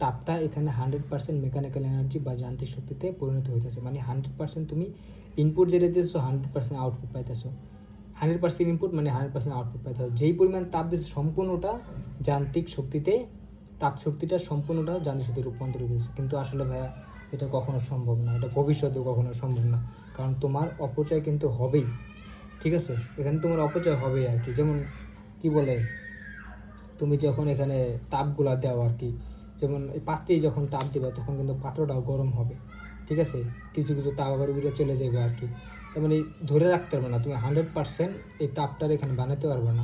A: তাপটা এখানে 100% মেকানিক্যাল এনার্জি বা যান্ত্রিক শক্তিতে পরিণত হইতেছে। মানে 100% তুমি ইনপুট যেটা দিতেছো 100% আউটপুট পাইতেছো। 100% ইনপুট মানে 100% আউটপুট পাইতেছো। যেই পরিমাণ তাপ দিচ্ছে সম্পূর্ণটা যান্ত্রিক শক্তিতে, তাপ শক্তিটা সম্পূর্ণটা যান্ত্রিক শক্তিতে রূপান্তরিত হয়েছে। কিন্তু আসলে ভাইয়া এটা কখনো সম্ভব না, এটা ভবিষ্যতেও কখনো সম্ভব না, কারণ তোমার অপচয় কিন্তু হবেই। ঠিক আছে, এখানে তোমার অপচয় হবেই আর কি। যেমন কি বলে, তুমি যখন এখানে তাপগুলা দাও আর কি, যেমন এই পাত্রেই যখন তাপ দেবে তখন কিন্তু পাত্রটাও গরম হবে। ঠিক আছে, কিছু কিছু তাপ আবার উড়ে চলে যাবে আর কি। তার মানে ধরে রাখতে পারবে না তুমি 100% এই তাপটার এখানে বানাতে পারবে না।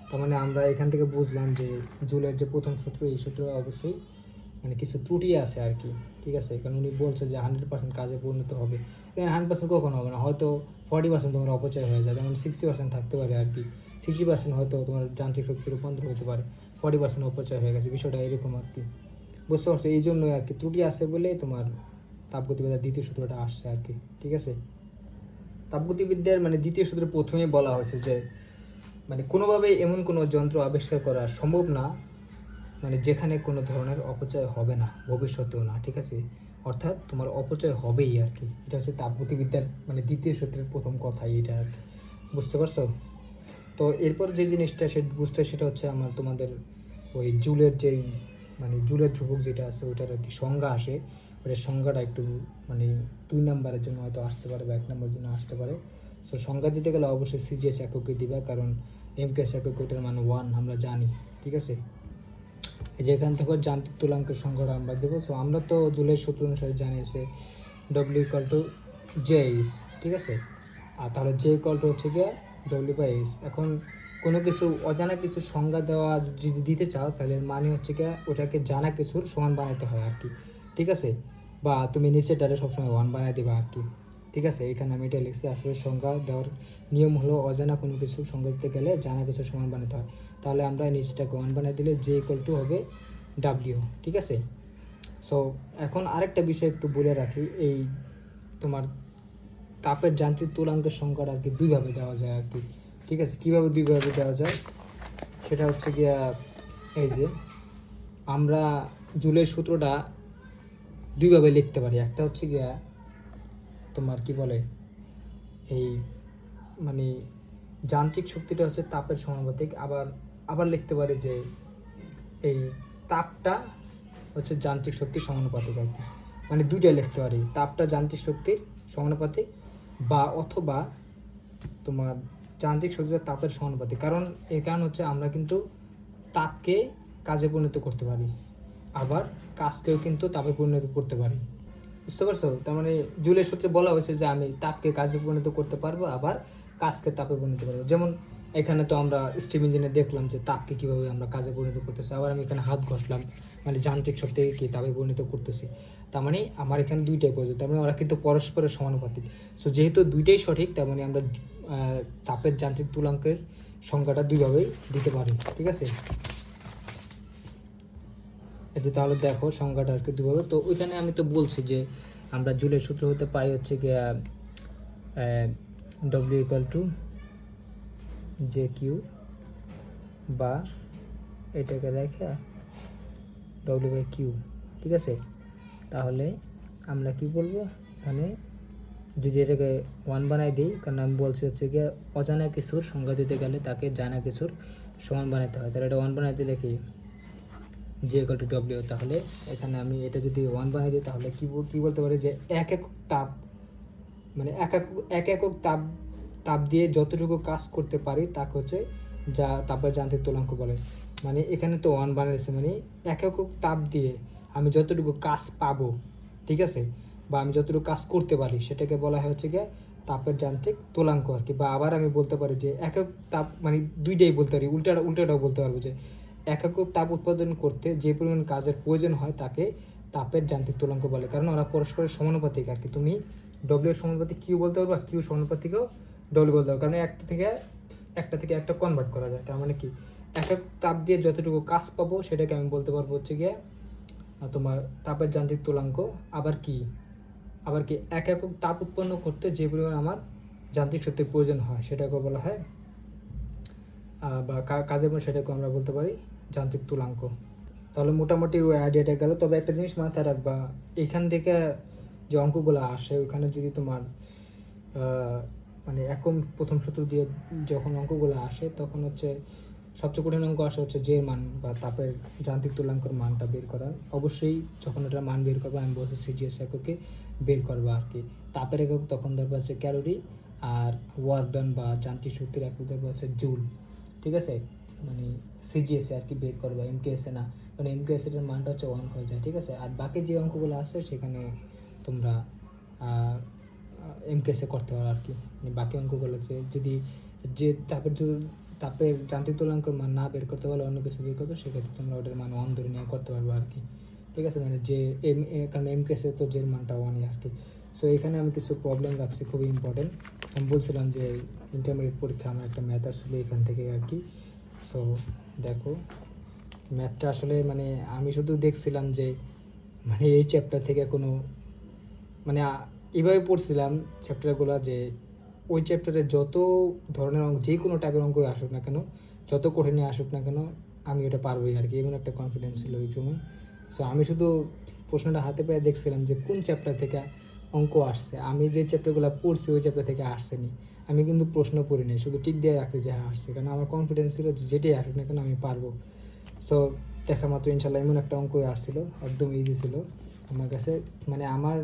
A: তার মানে আমরা এখান থেকে বুঝলাম যে জুলের যে প্রথম সূত্র, এই সূত্র অবশ্যই মানে কিছু ত্রুটি আছে আর কি। ঠিক আছে, কারণ উনি বলছে যে 100% কাজে পরিণত হবে, এখানে 100% কখনো হবে না। হয়তো 40% তোমার অপচয় হয়ে যায়, যেমন 60% থাকতে পারে আর কি। 60% হয়তো তোমার যান্ত্রিক শক্তি রূপান্তর হতে পারে, 40% অপচয় হয়ে গেছে, বিষয়টা এরকম আর কি। বুঝতে পারছো, এই জন্যই আর কি ত্রুটি আছে বলে তোমার তাপগতিবিদ্যার দ্বিতীয় সূত্রটা আসছে আর কি। ঠিক আছে, তাপগতিবিদ্যার মানে দ্বিতীয় সূত্রে প্রথমেই বলা হয়েছে যে মানে কোনোভাবেই এমন কোনো যন্ত্র আবিষ্কার করা সম্ভব না মানে যেখানে কোনো ধরনের অপচয় হবে না, ভবিষ্যতেও না। ঠিক আছে, অর্থাৎ তোমার অপচয় হবেই আর কি। এটা হচ্ছে তাপগতিবিদ্যার মানে দ্বিতীয় সূত্রের প্রথম কথাই এটা আর কি। বুঝতে পারছো? তো এরপর যে জিনিসটা সে বুঝতে, সেটা হচ্ছে আমার তোমাদের ওই জুলের যেই মানে জুলের ধ্রুবক যেটা আছে ওইটার আর কি সংজ্ঞা আসে। ওইটার সংজ্ঞাটা একটু মানে 2 নাম্বারের জন্য হয়তো আসতে পারে বা 1 নম্বরের জন্য আসতে পারে। সো সংজ্ঞা দিতে গেলে অবশ্যই সিজিএস এককে দিবা, কারণ এমকেএস একক ওইটার মানে 1 আমরা জানি। ঠিক আছে, এই যে এখান থেকে যান্ত্রিক তুলাঙ্কের সংখ্যাটা আমরা দেবো। সো আমরা তো জুলের সূত্র অনুসারে জানি আছে W equal to J H. ঠিক আছে, আর তাহলে জে ইকুয়াল টু হচ্ছে গিয়ে ডব্লিউ বাই এইচ। এখন কোনো কিছু অজানা কিছু সংজ্ঞা দেওয়া যদি দিতে চাও, তাহলে মানে হচ্ছে গিয়ে ওটাকে জানা কিছুর সমান বানাতে হয় আর কি। ঠিক আছে, বা তুমি নিচেটারে সবসময় 1 বানাই দেবা আর কি। ঠিক আছে, এখানে আমি এটা লিখছি, আসলে সংজ্ঞা দেওয়ার নিয়ম হলো অজানা কোনো কিছু সংজ্ঞা দিতে গেলে জানা কিছু সমান বানাতে হয়। তাহলে আমরা নিচটাকে 1 বানাই দিলে জে ইকুয়াল টু হবে ডাব্লিউ। ঠিক আছে, সো এখন আরেকটা বিষয় একটু বলে রাখি, এই তোমার তাপের যান্ত্রিক তুলাঙ্কের সংখ্যাটা আর কি দুইভাবে দেওয়া যায় আর কি। ঠিক আছে, কীভাবে দুইভাবে দেওয়া যায় সেটা হচ্ছে গিয়া এই যে আমরা জুলের সূত্রটা দুইভাবে লিখতে পারি। একটা হচ্ছে গিয়া তোমার কি বলে এই মানে যান্ত্রিক শক্তিটা হচ্ছে তাপের সমানুপাতিক, আবার আবার লিখতে পারি যে এই তাপটা হচ্ছে যান্ত্রিক শক্তির সমানুপাতিক আর কি। মানে দুইটাই লিখতে পারি, তাপটা যান্ত্রিক শক্তির সমানুপাতিক বা অথবা তোমার যান্ত্রিক শক্তিটা তাপের সমানুপাতিক। কারণ এর কারণ হচ্ছে আমরা কিন্তু তাপকে কাজে পরিণত করতে পারি, আবার কাজকেও কিন্তু তাপে পরিণত করতে পারি। বুঝতে পারছো? তার মানে জুলের সূত্রে বলা হয়েছে যে আমি তাপকে কাজে পরিণত করতে পারবো, আবার কাজকে তাপে পরিণত পারবো। যেমন এখানে তো আমরা স্টিম ইঞ্জিনে দেখলাম যে তাপকে কীভাবে আমরা কাজে পরিণত করতেছি, আবার আমি এখানে হাত ঘষলাম মানে যান্ত্রিক শক্তিকে কি তাপে পরিণত করতেছি। তার মানে আমার এখানে দুইটাই প্রয়োজন, তার মানে ওরা কিন্তু পরস্পরের সমানুপাতিক। সো যেহেতু দুইটাই সঠিক, তার মানে আমরা তাপের যান্ত্রিক তুলাঙ্কের সংখ্যাটা দুইভাবেই দিতে পারি। ঠিক আছে, এটা তাহলে দেখো সংখ্যাটা আর কি দুভাবে। তো ওইখানে আমি তো বলছি যে আমরা জুলের সূত্র হতে পাই হচ্ছে গিয়ে W equal to J Q, বা এটাকে রেখে ডব্লিউ বাই কিউ। ঠিক আছে, তাহলে আমরা কি বলবো এখানে, যদি এটাকে 1 বানাই দিই, কারণ আমি বলছি হচ্ছে গিয়ে অজানা কিছুর সংজ্ঞা দিতে গেলে তাকে জানা কিছুর সমান বানাতে হয়। তাহলে এটা 1 বানাই দিলে কি জে ইকুয়াল টু ডব্লিউ। তাহলে এখানে আমি এটা যদি 1 বানাই দিই, তাহলে কি বলতে পারি যে এক একক তাপ মানে এক একক তাপ দিয়ে যতটুকু কাজ করতে পারি তাকে হচ্ছে যা তাপের যান্ত্রিক তুলাঙ্ক বলে। মানে এখানে তো 1 বানাইছে, মানে এক একক তাপ দিয়ে আমি যতটুকু কাজ পাবো, ঠিক আছে, বা আমি যতটুকু কাজ করতে পারি সেটাকে বলা হয় হচ্ছে গিয়ে তাপের যান্ত্রিক তুলাঙ্ক আর কি। বা আবার আমি বলতে পারি যে একক তাপ মানে দুইটাই বলতে পারি, উল্টাটাও বলতে পারবো যে একক তাপ উৎপাদন করতে যে পরিমাণ কাজের প্রয়োজন হয় তাকে তাপের যান্ত্রিক তুলাঙ্ক বলে, কারণ ওরা পরস্পরের সমানুপাতিক আর কি। তুমি ডব্লিউ সমানুপাতিক কিউ বলতে পারবা, কিউ সমানুপাতিকও ডবল বলতে হবে, কারণ একটা থেকে একটা কনভার্ট করা যায়। তার মানে কি এক এক তাপ দিয়ে যতটুকু কাজ পাবো সেটাকে আমি বলতে পারবো হচ্ছে গিয়ে তোমার তাপের যান্ত্রিক তুলাঙ্ক। আবার কি এক একক তাপ উৎপন্ন করতে যে পরিমাণ আমার যান্ত্রিক শক্তির প্রয়োজন হয় সেটাকে বলা হয় বা কাজের মধ্যে সেটাকে আমরা বলতে পারি যান্ত্রিক তুলাঙ্ক। তাহলে মোটামুটি ওই আইডিয়াটা গেল। তবে একটা জিনিস মাথায় রাখবা, এখান থেকে যে অঙ্কগুলো আসে ওইখানে যদি তোমার মানে একম প্রথম সূত্র দিয়ে যখন অঙ্কগুলো আসে তখন হচ্ছে সবচেয়ে কঠিন অঙ্ক আসে হচ্ছে যে মান বা তাপের যান্ত্রিক তুলাঙ্কের মানটা বের করার। অবশ্যই যখন ওটার মান বের করবো আমি বলছি সিজিএস এককে বের করবো আর কি। তাপের একক তখন ধরবো হচ্ছে ক্যালোরি, আর ওয়ার্ক ডান বা যান্ত্রিক শক্তির একক ধরবো হচ্ছে জুল। ঠিক আছে, মানে সিজিএসে আর কি বের করবো, এমকেএসে না, মানে এমকেএস এর মানটা হচ্ছে 1 হয়ে যায়। ঠিক আছে, আর বাকি যে অঙ্কগুলো আছে সেখানে তোমরা এমকেএসে করতে পারো আর কি। মানে বাকি অঙ্কগুলো যদি যে তাপের যান্ত্রিক তুলাঙ্কের মান না বের করতে পারলে অন্য কিছু বের করতো, সেক্ষেত্রে তোমরা ওটার মান 1 ধরে নিয়ে করতে পারবো আর কি। ঠিক আছে, মানে যে কারণ এমকেএসে তো জের মানটা 1 আর কি। সো এখানে আমি কিছু প্রবলেম রাখছি খুবই ইম্পর্টেন্ট। আমি বলছিলাম যে ইন্টারমিডিয়েট পরীক্ষা আমার একটা ম্যাথ আসছিলো এখান থেকে আর কি। সো দেখো ম্যাথটা আসলে মানে আমি শুধু দেখছিলাম যে মানে এই চ্যাপ্টার থেকে কোনো মানে এভাবে পড়ছিলাম চ্যাপ্টারগুলো যে ওই চ্যাপ্টারে যত ধরনের অঙ্ক, যে কোনো টাইপের অঙ্ক আসুক না কেন, যত কঠিনে আসুক না কেন, আমি ওটা পারবোই আর কি, এমন একটা কনফিডেন্স ছিল ওই সময়। সো আমি শুধু প্রশ্নটা হাতে পেয়ে দেখছিলাম যে কোন চ্যাপ্টার থেকে অঙ্ক আসছে। আমি যে চ্যাপ্টারগুলো পড়ছি ওই চ্যাপ্টার থেকে আসছেনি, আমি কিন্তু প্রশ্ন পড়ি নাই, শুধু টিক দিয়ে রাখতে যে হ্যাঁ আসছে, কারণ আমার কনফিডেন্স ছিল যে যেটাই আসুক না কেন আমি পারবো। সো দেখা মাত্র ইনশাল্লাহ এমন একটা অঙ্কই আসছিল, একদম ইজি ছিল আমার কাছে। মানে আমার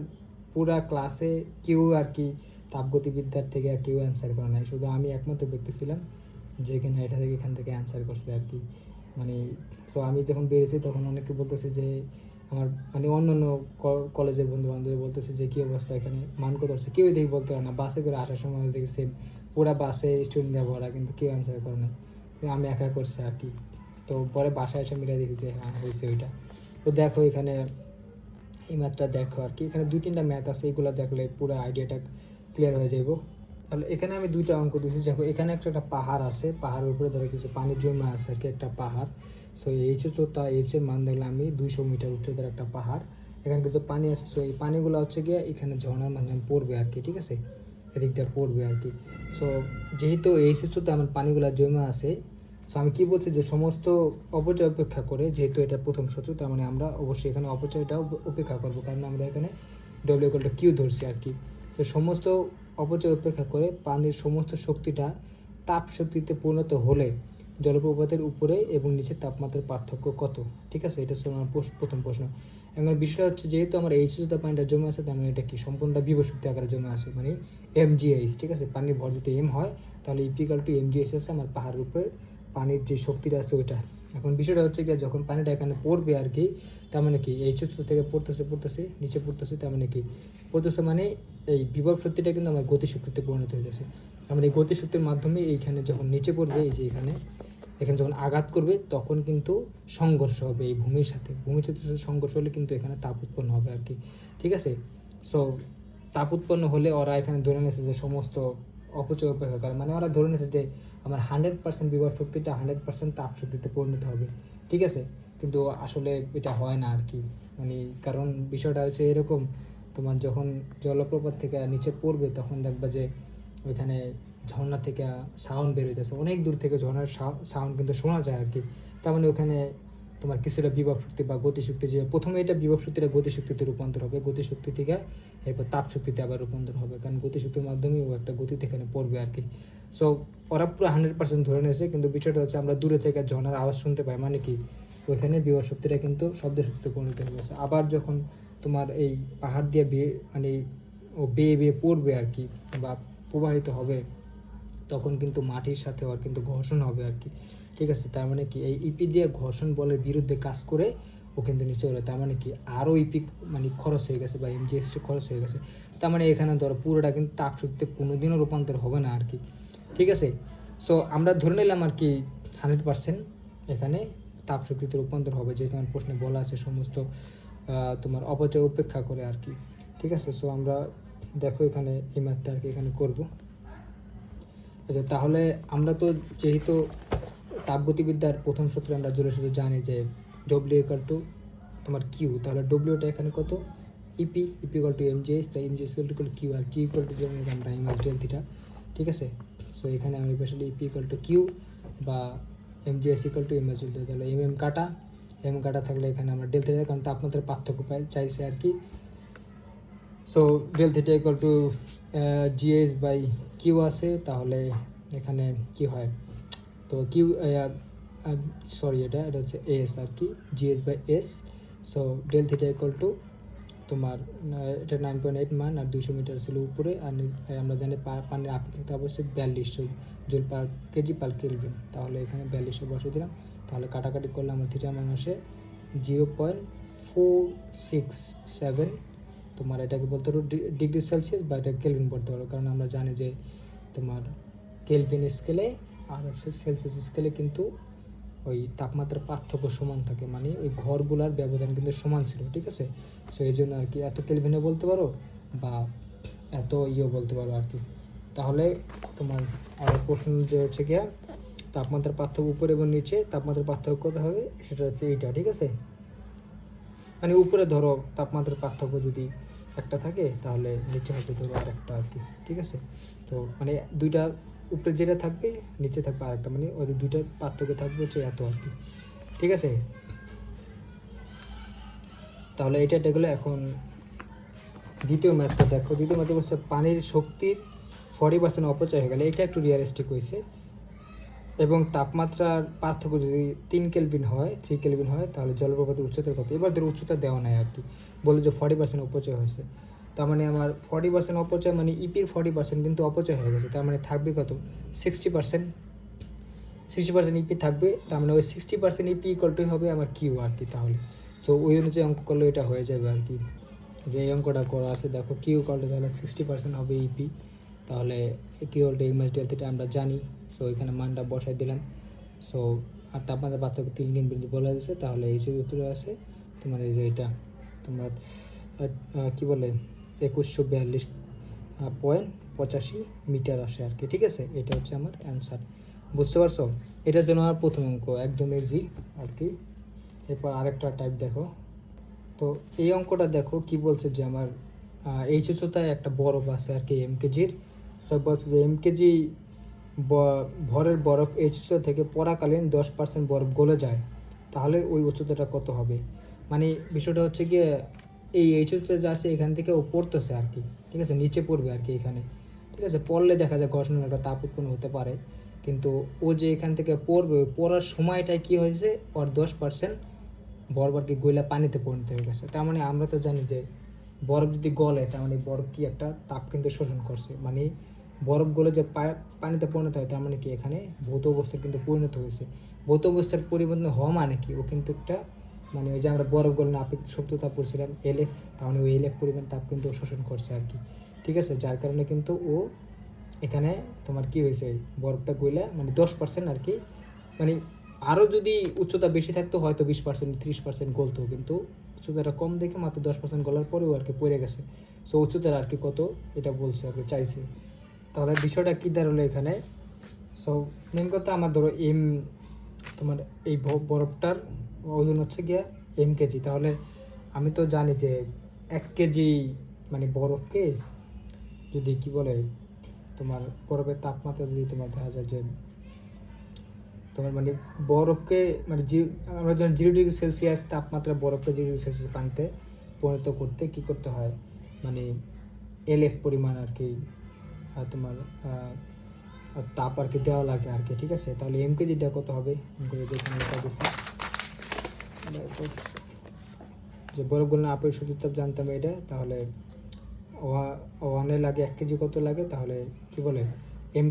A: পুরা ক্লাসে কেউ আর কি তাপগতিবিদ্যার থেকে আর কেউ অ্যান্সার করে নাই, শুধু আমি একমাত্র ব্যক্তি ছিলাম যে এখানে এখান থেকে অ্যান্সার করছে আর কি। মানে সো আমি যখন বেরিয়েছি তখন অনেকে বলতেছে যে আমার মানে অন্য অন্য কলেজের বন্ধু বান্ধব বলতেছে যে কী অবস্থা এখানে মান কত হচ্ছে, কেউ দেখি বলতে পারে না। বাসে করে আসার সময় দেখি সেম পুরা বাসে স্টুডেন্ট দেওয়া ভরা, কিন্তু কেউ অ্যান্সার করে নাই, আমি একা করছি আর কি। তো পরে বাসায় এসে মিলে দেখি যে হ্যাঁ হয়েছে ওইটা। তো দেখো এখানে এই ম্যাথটা দেখো আর কি, এখানে 2-3টা ম্যাথ আছে, এগুলো দেখলে পুরো আইডিয়াটা ক্লিয়ার হয়ে যাবো। তাহলে এখানে আমি 2টা অঙ্ক দিয়েছি। দেখো এখানে একটা পাহাড় আছে, পাহাড়ের উপরে ধরো কিছু পানির জমা আছে আর কি, একটা পাহাড়। সো এইচ উচ্চতা, এইচের মান দেখলে আমি 200 মিটার উচ্চতার একটা পাহাড়, এখানে কিছু পানি আছে। সো এই পানিগুলো হচ্ছে গিয়ে এখানে ঝর্ণার মাধ্যমে পড়বে আর কি। ঠিক আছে, এদিক দিয়ে পড়বে আর কি। সো যেহেতু এইচ উচ্চতা আমার পানিগুলো জমা আছে, সো আমি কী বলছি যে সমস্ত অপচয় উপেক্ষা করে, যেহেতু এটা প্রথম সূত্র, তার মানে আমরা অবশ্যই এখানে অপচয়টাও উপেক্ষা করবো, কারণ আমরা এখানে ডব্লিউ ইকুয়াল টু কিউ ধরছি আর কি। তো সমস্ত অপচয় উপেক্ষা করে পানির সমস্ত শক্তিটা তাপ শক্তিতে পরিণত হলে জলপ্রপাতের উপরে এবং নিচে তাপমাত্রার পার্থক্য কত? ঠিক আছে, এটা হচ্ছে আমার প্রথম প্রশ্ন। এখন বিষয়টা হচ্ছে যেহেতু আমার এইচ উচ্চতা পানিটা জমে আছে, তার মানে এটা কি সম্পূর্ণটা বিভব শক্তি আকারে জমে আছে, মানে এমজিএইচ। ঠিক আছে, পানির ভর যদি এম হয় তাহলে ইপিক্যাল টু এমজিএইচ আছে আমার পাহাড়ের উপরে পানির যে শক্তিটা আছে ওইটা। এখন বিষয়টা হচ্ছে কি যখন পানিটা এখানে পড়বে আর কি, তার মানে কি এই উচ্চতা থেকে পড়তেছে নিচে পড়তেছে, তার মানে কি পড়তেছে মানে এই বিভব শক্তিটা কিন্তু আমার গতিশক্তিতে পরিণত হয়ে যাচ্ছে। তার মানে এই গতিশক্তির মাধ্যমে এইখানে যখন নিচে পড়বে, এই যে এখানে যখন আঘাত করবে তখন কিন্তু সংঘর্ষ হবে এই ভূমির সাথে, ভূমির সাথে সংঘর্ষ হলে কিন্তু এখানে তাপ উৎপন্ন হবে আর কি। ঠিক আছে, সো তাপ উৎপন্ন হলে ওরা এখানে ধরে নিয়েছে যে সমস্ত অপচয় উপেক্ষা করে, মানে ওরা ধরে নিয়েছে যে আমার 100% বিভব শক্তিটা 100% তাপ শক্তিতে পরিণত হবে। ঠিক আছে, কিন্তু আসলে এটা হয় না আর কি। মানে কারণ বিষয়টা হচ্ছে এরকম, তোমার যখন জলপ্রপাত থেকে নিচে পড়বে তখন দেখবা যে ওইখানে ঝর্ণা থেকে সাউন্ড বের হইতেছে, অনেক দূর থেকে ঝর্ণার সাউন্ড কিন্তু শোনা যায় আর কি। তার মানে ওখানে তোমার কিছুটা বিভব শক্তি বা গতিশক্তি, যে প্রথমে এটা বিভব শক্তিটা গতিশক্তিতে রূপান্তর হবে, গতিশক্তি থেকে এরপর তাপ শক্তিতে আবার রূপান্তর হবে, কারণ গতিশক্তির মাধ্যমে ও একটা গতিতে এখানে পড়বে আর কি। সো ওরা পুরো 100% ধরে নিয়েছে, কিন্তু বিষয়টা হচ্ছে আমরা দূরে থেকে ঝর্ণার আওয়াজ শুনতে পাই, মানে কি ওইখানে বিভব শক্তিটা কিন্তু শব্দ শক্তিতে পরিণত হয়ে গেছে। আবার যখন তোমার এই পাহাড় দিয়ে মানে ও বেয়ে বেয়ে পড়বে আর কি বা প্রবাহিত হবে, তখন কিন্তু মাটির সাথে ওর কিন্তু ঘর্ষণ হবে আর কি। ঠিক আছে, তার মানে কি এই ইপি দিয়ে ঘর্ষণ বলের বিরুদ্ধে কাজ করে ও কিন্তু নিচে ওঠে, তার মানে কি আরও ইপি মানে খরচ হয়ে গেছে বা এমজিএসটি খরচ হয়ে গেছে। তার মানে এখানে ধরো পুরোটা কিন্তু তাপ শক্তিতে কোনোদিনও রূপান্তর হবে না আর কি। ঠিক আছে, সো আমরা ধরে নিলাম আর কি 100% এখানে তাপ শক্তিতে রূপান্তর হবে, যেহেতু আমার প্রশ্নে বলা আছে সমস্ত তোমার অপচয় উপেক্ষা করে আর কি। ঠিক আছে, সো আমরা দেখো এখানে এই ম্যাথটা আর কি এখানে করবো। আচ্ছা, তাহলে আমরা তো যেহেতু তাপগতিবিদ্যার প্রথম সূত্রে আমরা জোরে শুধু জানি যে ডব্লিউ ইকাল টু তোমার কিউ, তাহলে ডব্লিউটা এখানে কত, ইপি ইকাল টু এমজিএস, তাই এমজিএস ইকাল টু কিউ, আর কিউ ইকাল টু যেমন আমরা এম এস ডেল থিটা, ঠিক আছে। সো এখানে আমি স্পেশালি ইপি ইকাল টু কিউ বা এমজিএস equal to M S del, তাহলে এম কাটা থাকলে এখানে আমরা ডেল থিটা, কারণ তাপমাত্রার পার্থক্য পাই চাইছে আর কি। So del theta equal to GS by Q আছে, তাহলে এখানে কি হয়, তো কিউ সরি এটা হচ্ছে এস আর কি, GS by S. So del theta equal to তোমার এটা 9.8 মান, আর 200 মিটার ছিল উপরে, আর আমরা জানি পানির আপেক্ষিক তাপ হচ্ছে 4200 joule per kg per kelvin, তাহলে এখানে 4200 বসিয়ে দিলাম। তাহলে কাটাকাটি করলে আমার থিটা মান আসে 0.467, তোমার এটাকে বলতে পারো ডিগ্রি সেলসিয়াস বা এটা কেলভিন বলতে পারো, কারণ আমরা জানি যে তোমার কেলভিন স্কেলে আর হচ্ছে সেলসিয়াস স্কেলে কিন্তু ওই তাপমাত্রার পার্থক্য সমান থাকে, মানে ওই ঘরগুলার ব্যবধান কিন্তু সমান ছিল, ঠিক আছে। সো এই জন্য আর কি এত কেলভিনে বলতে পারো বা এত বলতে পারো আর কি। তাহলে তোমার আর প্রশ্ন যে হচ্ছে গিয়া তাপমাত্রার পার্থক্য উপরে এবং নিচে তাপমাত্রার পার্থক্য কত হবে, সেটা হচ্ছে এইটা, ঠিক আছে। মানে উপরে ধরো তাপমাত্রার পার্থক্য যদি একটা থাকে, তাহলে নিচে হবে ধরো আর একটা আর কি, ঠিক আছে। তো মানে দুইটা, উপরে যেটা থাকবে নিচে থাকবে আরেকটা, মানে ওদের দুইটার পার্থক্য থাকবে হচ্ছে এত আর কি, ঠিক আছে। তাহলে এটা দেখলে এখন দ্বিতীয় ম্যাথটা দেখো। দ্বিতীয় ম্যাথে বলছে পানির শক্তির 40% অপচয় হয়ে গেলে, এটা একটু রিয়ালিস্টিক হয়েছে, এবং তাপমাত্রার পার্থক্য যদি 3 কেলভিন হয়, 3 কেলভিন হয়, তাহলে জলপ্রপাতের উচ্চতার কত। এবার ধরো উচ্চতা দেওয়া নাই আর কি, বলে যে 40% অপচয় হয়েছে, তার মানে আমার 40% অপচয় মানে ইপির 40% কিন্তু অপচয় হয়ে গেছে, তার মানে থাকবে কত 60%, 60% ইপি থাকবে, তার মানে ওই 60% ইপি ইকুয়াল টু হবে আমার কিউ আর কি। তাহলে তো ওই অনুযায়ী অঙ্ক করলে এটা হয়ে যাবে আর কি, যে এই অঙ্কটা করা আছে দেখো, কিউ ইকুয়াল টু তাহলে 60% হবে ইপি, তাহলে Q equal to M S del theta আমরা জানি। সো এখানে মানটা বসাই দিলাম। সো আর তাপমাত্রা পার্থক্য 3 কেলভিন বলা যাচ্ছে, তাহলে এই যে উত্তরে আছে তোমার এই যে এটা তোমার কী বলে 2142.85 মিটার আসে আর কি, ঠিক আছে। এটা হচ্ছে আমার অ্যান্সার, বুঝতে পারছো। এটার জন্য আমার প্রথম অঙ্ক একদম ইজি আর কি। এরপর আরেকটা টাইপ দেখো। তো এই অঙ্কটা দেখো কি বলছে, যে আমার এই উচ্চতায় একটা বরফ আছে আর কি এমকেজির। সব বলছে যে এমকেজি ভরের বরফ এই উচ্চতা থেকে পরাকালীন 10% বরফ গলে যায়, তাহলে ওই উচ্চতাটা কত হবে। মানে বিষয়টা হচ্ছে গিয়ে এই উচ্চতা যা আছে এখান থেকে ও পড়তেছে আর কি, ঠিক আছে, নিচে পড়বে আর কি এখানে, ঠিক আছে। পড়লে দেখা যায় ঘর্ষণের একটা তাপ উৎপন্ন হতে পারে, কিন্তু ও যে এখান থেকে পড়বে, পড়ার সময়টায় কি হয়েছে, ওর 10% বরফ আর কি গইলা পানিতে পরিণত হয়ে গেছে। তার মানে আমরা তো জানি যে বরফ যদি গলে, তার মানে বরফ কি একটা তাপ কিন্তু শোষণ করছে, মানে বরফ গলে যে পানিতে পরিণত হয়, তার মানে কি এখানে ভৌত অবস্থার কিন্তু পরিণত হয়েছে। ভৌত অবস্থার পরিবর্তন হওয়া মানে কি, ও কিন্তু একটা মানে ওই যে আমরা বরফ গলনে আপেক্ষিক শক্তি তাপ পড়ছিলাম এলএফ, তার মানে ওই এলএফ পরিমাণ তাপ কিন্তু শোষণ করছে আর কি, ঠিক আছে। যার কারণে কিন্তু ও এখানে তোমার কি হয়েছে, বরফটা গইলা মানে 10% আর কি, মানে আরও যদি উচ্চতা বেশি থাকতো হয়তো 20% 30% গলতো, কিন্তু উচ্চতাটা কম দেখে মাত্র 10% গলার পরেও আর কি পড়ে গেছে। সো উচ্চতার আর কি কত এটা বলছে আর কি, চাইছে। তাহলে বিষয়টা কী দাঁড়ালো এখানে, সো মেন কথা আমার ধরো তোমার এই বরফটার ওজন হচ্ছে গিয়া কেজি, তাহলে আমি তো জানি যে 1 কেজি মানে বরফকে যদি কি বলে তোমার বরফের তাপমাত্রা যদি তোমার দেখা যায় যে তোমার মানে বরফকে মানে আমরা যখন 0 ডিগ্রি সেলসিয়াস তাপমাত্রা বরফকে 0 ডিগ্রি সেলসিয়াস পানিতে পরিণত করতে কী করতে হয়, মানে এলএফ পরিমাণ আর কি তোমার তাপ আর কি দেওয়া লাগে আর কি, ঠিক আছে। তাহলে কেজিটা কত হবে, যে বরফগুলো আপেল শুধু তাপ জানতাম এটা, তাহলে ওয়ানে লাগে 1 কেজি কত লাগে, তাহলে কি বলে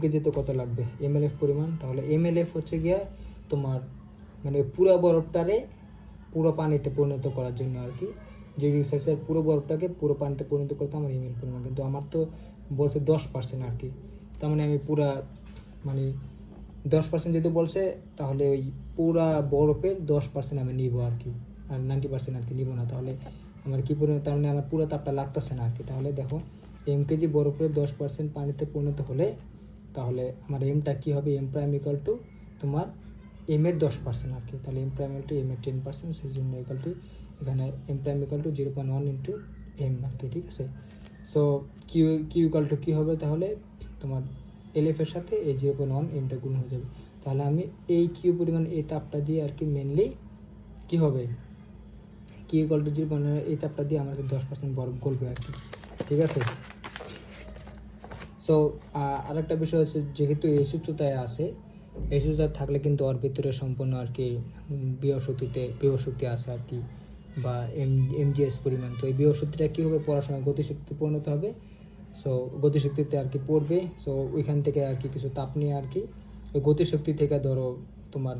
A: কেজিতে কত লাগবে এমএলএফ পরিমাণ। তাহলে এমএলএফ হচ্ছে গিয়া তোমার মানে পুরো বরফটারে পুরো পানিতে পরিণত করার জন্য আর কি, যে রিসার্চের পুরো বরফটাকে পুরো পানিতে পরিণত করতে আমার এমএল পরিমাণ, কিন্তু আমার তো বলছে 10% আর কি। তার মানে আমি পুরা মানে 10% যেহেতু বলছে, তাহলে ওই পুরা বরফের 10% আমি নিব আর কি, আর 90% আর কি নিব না। তাহলে আমার কী পরিমাণ, তার মানে আমার পুরো তাপটা লাগতেছে না আর কি। তাহলে দেখো কেজি বরফের 10% পানিতে পরিণত হলে তাহলে আমার এমটা কী হবে, এম প্রাইম ইকাল টু তোমার এম এর 10% আর কি। তাহলে M prime equal to M এর 10%, সেই জন্য ইকাল টু এখানে M prime equal to 0.1 into M আর কি, ঠিক আছে। So Q Q equal to কী হবে, তাহলে তোমার এলএফের সাথে এই 0.1 এমটা গুণ হয়ে যাবে। তাহলে আমি এই কিউ পরিমাণ এই তাপটা দিয়ে আর কি মেনলি কী হবে, কিউ ইকাল টু 0.1 এই তাপটা দিয়ে আমাকে 10% বরফ গলবে আর কি, ঠিক আছে। সো আরেকটা বিষয় হচ্ছে, যেহেতু এই সূত্রতায় আছে, এই সূত্রতা থাকলে কিন্তু ওর ভিতরে সম্পূর্ণ আর কি বিভব শক্তি আছে আর কি, বা এমজিএস পরিমাণ। তো এই বিভব শক্তিটা কী হবে, পড়াশোনায় গতিশক্তিতে পরিণত হবে। সো গতিশক্তিতে আর কি পড়বে। সো ওইখান থেকে আর কি কিছু তাপ নিয়ে আর কি ওই গতিশক্তি থেকে ধরো তোমার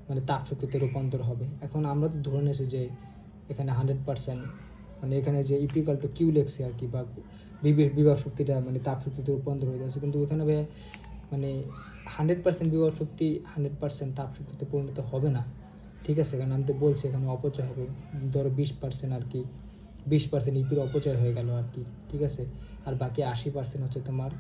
A: মানে তাপ শক্তিতে রূপান্তর হবে। এখন আমরা তো ধরে নিয়েছি যে এখানে 100%, মানে এখানে যে ইপিকাল টু কিউ লেখছে আর কি, বা বিভব শক্তিটা মানে তাপ শক্তিতে রূপান্তর হয়ে যাচ্ছে, কিন্তু ওখানে মানে 100% বিভব শক্তি 100% তাপ শক্তিতে পরিণত হবে না, ঠিক আছে। কারণ আমি তো বলছি এখানে অপচয় হবে, ধরো 20% আর কি, 20% ইপির অপচয় হয়ে গেল আর কি, ঠিক আছে। আর বাকি 80% হচ্ছে তোমার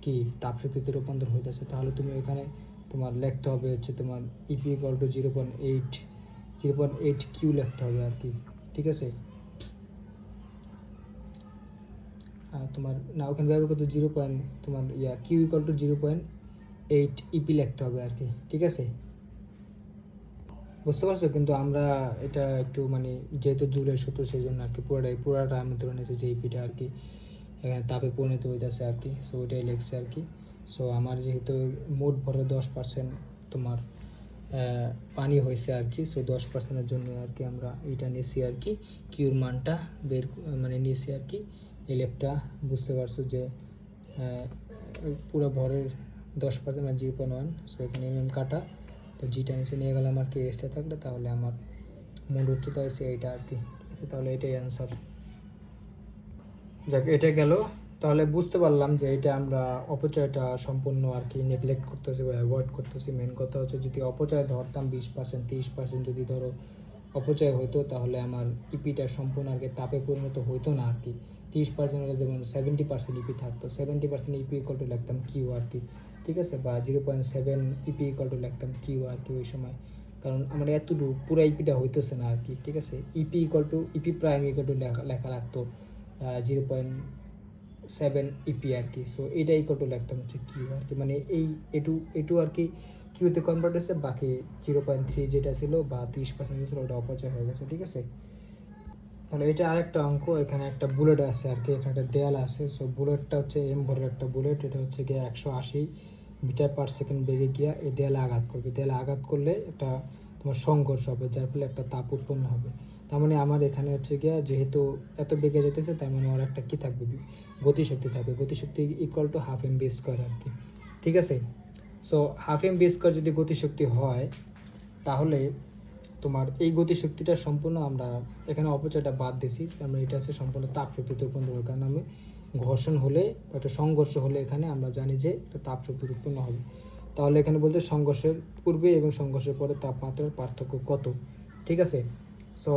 A: কি তাপ শক্তিতে রূপান্তর হয়ে যাচ্ছে। তাহলে তুমি এখানে তোমার লিখতে হবে হচ্ছে তোমার ইপি ইকুয়াল টু 0.8 কিউ লিখতে হবে আর কি, ঠিক আছে। তোমার না ওখানে ব্যবহার করতে তোমার কিউ ইকুয়াল টু 0.8 ইপি লিখতে হবে আর কি, ঠিক আছে, বুঝতে পারছো। কিন্তু আমরা এটা একটু মানে যেহেতু জুলের সূত্র, সেই জন্য আর কি পুরাটা আমি ধরে নিয়েছি যে ইপিটা আর কি এখানে তাপে পরিণত হইতেছে আর কি। সো ওইটাই লিখছে আর কি। সো আমার যেহেতু মোট ভরে 10% তোমার পানি হয়েছে আর কি, সো 10%-এর জন্য আর কি আমরা এইটা নিয়েছি আর কি, কিউর মানটা মানে নিয়েছি আর কি। এলএফটা বুঝতে পারছো যে পুরো ভরের 10% মানে 0.1। সো এখানে এমএম কাটা, তো জিটা নিচে নিয়ে গেলাম আর কি, এক্সট্রা থাকলে তাহলে আমার মূল উচ্চতা হয়েছে এইটা আর কি, ঠিক আছে। তাহলে এটাই অ্যান্সার। যাক, এটা গেল। তাহলে বুঝতে পারলাম যে এটা আমরা অপচয়টা সম্পূর্ণ আর কি নেগলেক্ট করতেছি বা অ্যাভয়েড করতেছি। মেন কথা হচ্ছে যদি অপচয় ধরতাম 20%, 30% যদি ধরো অপচয় হইতো, তাহলে আমার ইপিটা সম্পূর্ণ আর কি তাপে পরিণত হইতো না আর কি। 30% হলে যেমন 70% ইপি থাকতো, 70% ইপি ইকুয়াল টু লিখতাম কিউ আর কি, ঠিক আছে, বা 0.7 ইপি ইকুয়াল টু লিখতাম কিউ আর কি ওই সময়। কারণ আমার এতটুকু পুরো ইপিটা হইতেছে না আর কি, ঠিক আছে। EP equal to EP prime equal to লেখা লাগতো 0.7 ইপি আর কি। সো এটাই ইকুয়াল টু লিখতাম হচ্ছে কিউ আর কি, মানে এই এটু আর কি কিউতে কনভার্ট হয়েছে। বাকি 0.3 যেটা ছিল বা 30% ছিল ওটা অপচয় হয়ে গেছে, ঠিক আছে। তাহলে এটা আরেকটা অঙ্ক, এখানে একটা বুলেট আছে আর কি, এখানে একটা দেয়াল আছে। সো বুলেটটা হচ্ছে এম ভরের একটা বুলেট, এটা হচ্ছে গিয়ে 180 মিটার পার সেকেন্ড বেগে গিয়া এই দেয়ালে আঘাত করবে। দেয়ালে আঘাত করলে একটা তোমার সংঘর্ষ হবে, যার ফলে একটা তাপ উৎপন্ন হবে। তার মানে আমার এখানে হচ্ছে গিয়া যেহেতু এত বেগে যেতেছে, তার মানে ওর একটা কী থাকবে, গতিশক্তি থাকবে। গতিশক্তি equal to half M B square আর কি, ঠিক আছে। So half M B square যদি গতিশক্তি হয়, তাহলে তোমার এই গতিশক্তিটা সম্পূর্ণ আমরা এখানে অপচয়টা বাদ দিছি, আমরা এটা হচ্ছে সম্পূর্ণ তাপ শক্তিতে উৎপন্ন হবে। কারণ আমি ঘর্ষণ হলে বা একটা সংঘর্ষ হলে এখানে আমরা জানি যে একটা তাপ শক্তির উৎপন্ন হবে। তাহলে এখানে বলতে সংঘর্ষের পূর্বে এবং সংঘর্ষের পরে তাপমাত্রার পার্থক্য কত, ঠিক আছে। সো